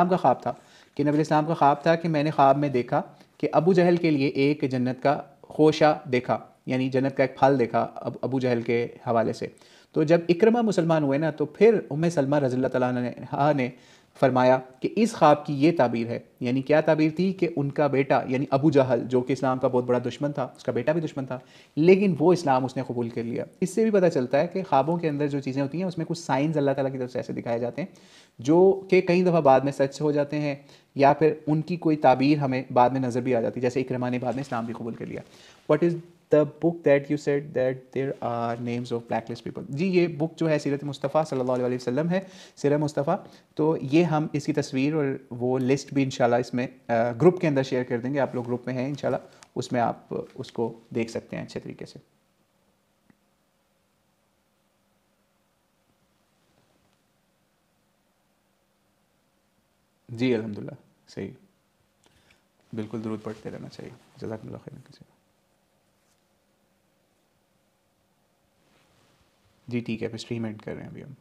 का ख्वाब था कि मैंने ख्वाब में देखा कि अबू जहल के लिए एक जन्नत का खोशा देखा, यानी जन्नत का एक फल देखा अबू जहल के हवाले से। तो जब इक्रमा मुसलमान हुए ना, तो फिर उम्मे सलमा रज़ियल्लाहु तआला अन्हा ने फरमाया कि इस ख्वाब की ये ताबीर है, यानी क्या ताबीर थी कि उनका बेटा यानी अबू जहल जो कि इस्लाम का बहुत बड़ा दुश्मन था, उसका बेटा भी दुश्मन था, लेकिन वो इस्लाम उसने कबूल कर लिया। इससे भी पता चलता है कि ख्वाबों के अंदर जो चीज़ें होती हैं उसमें कुछ साइंस अल्लाह ताला की तरफ से ऐसे दिखाए जाते हैं जो कि कई दफ़ा बाद में सच हो जाते हैं, या फिर उनकी कोई ताबीर हमें बाद में नज़र भी आ जाती है, जैसे इक्रमा ने बाद में इस्लाम भी कबूल कर लिया। What is the book that you said that there are names of black list people? जी, ये बुक जो है सीरत मुस्तफ़ा सल्लल्लाहु अलैहि वसल्लम है, सीरत मुस्तफ़ा। तो ये हम इसकी तस्वीर और वो लिस्ट भी इंशाल्लाह इसमें ग्रुप के अंदर शेयर कर देंगे। आप लोग ग्रुप में हैं इंशाल्लाह, उसमें आप उसको देख सकते हैं अच्छे तरीके से। जी अल्हम्दुलिल्लाह, सही, बिल्कुल दुरूद पढ़ते रहना चाहिए। जज़ाकल्लाह खैरन कसीरा। जी ठीक है, फिर स्ट्रीम एंड कर रहे हैं अभी हम।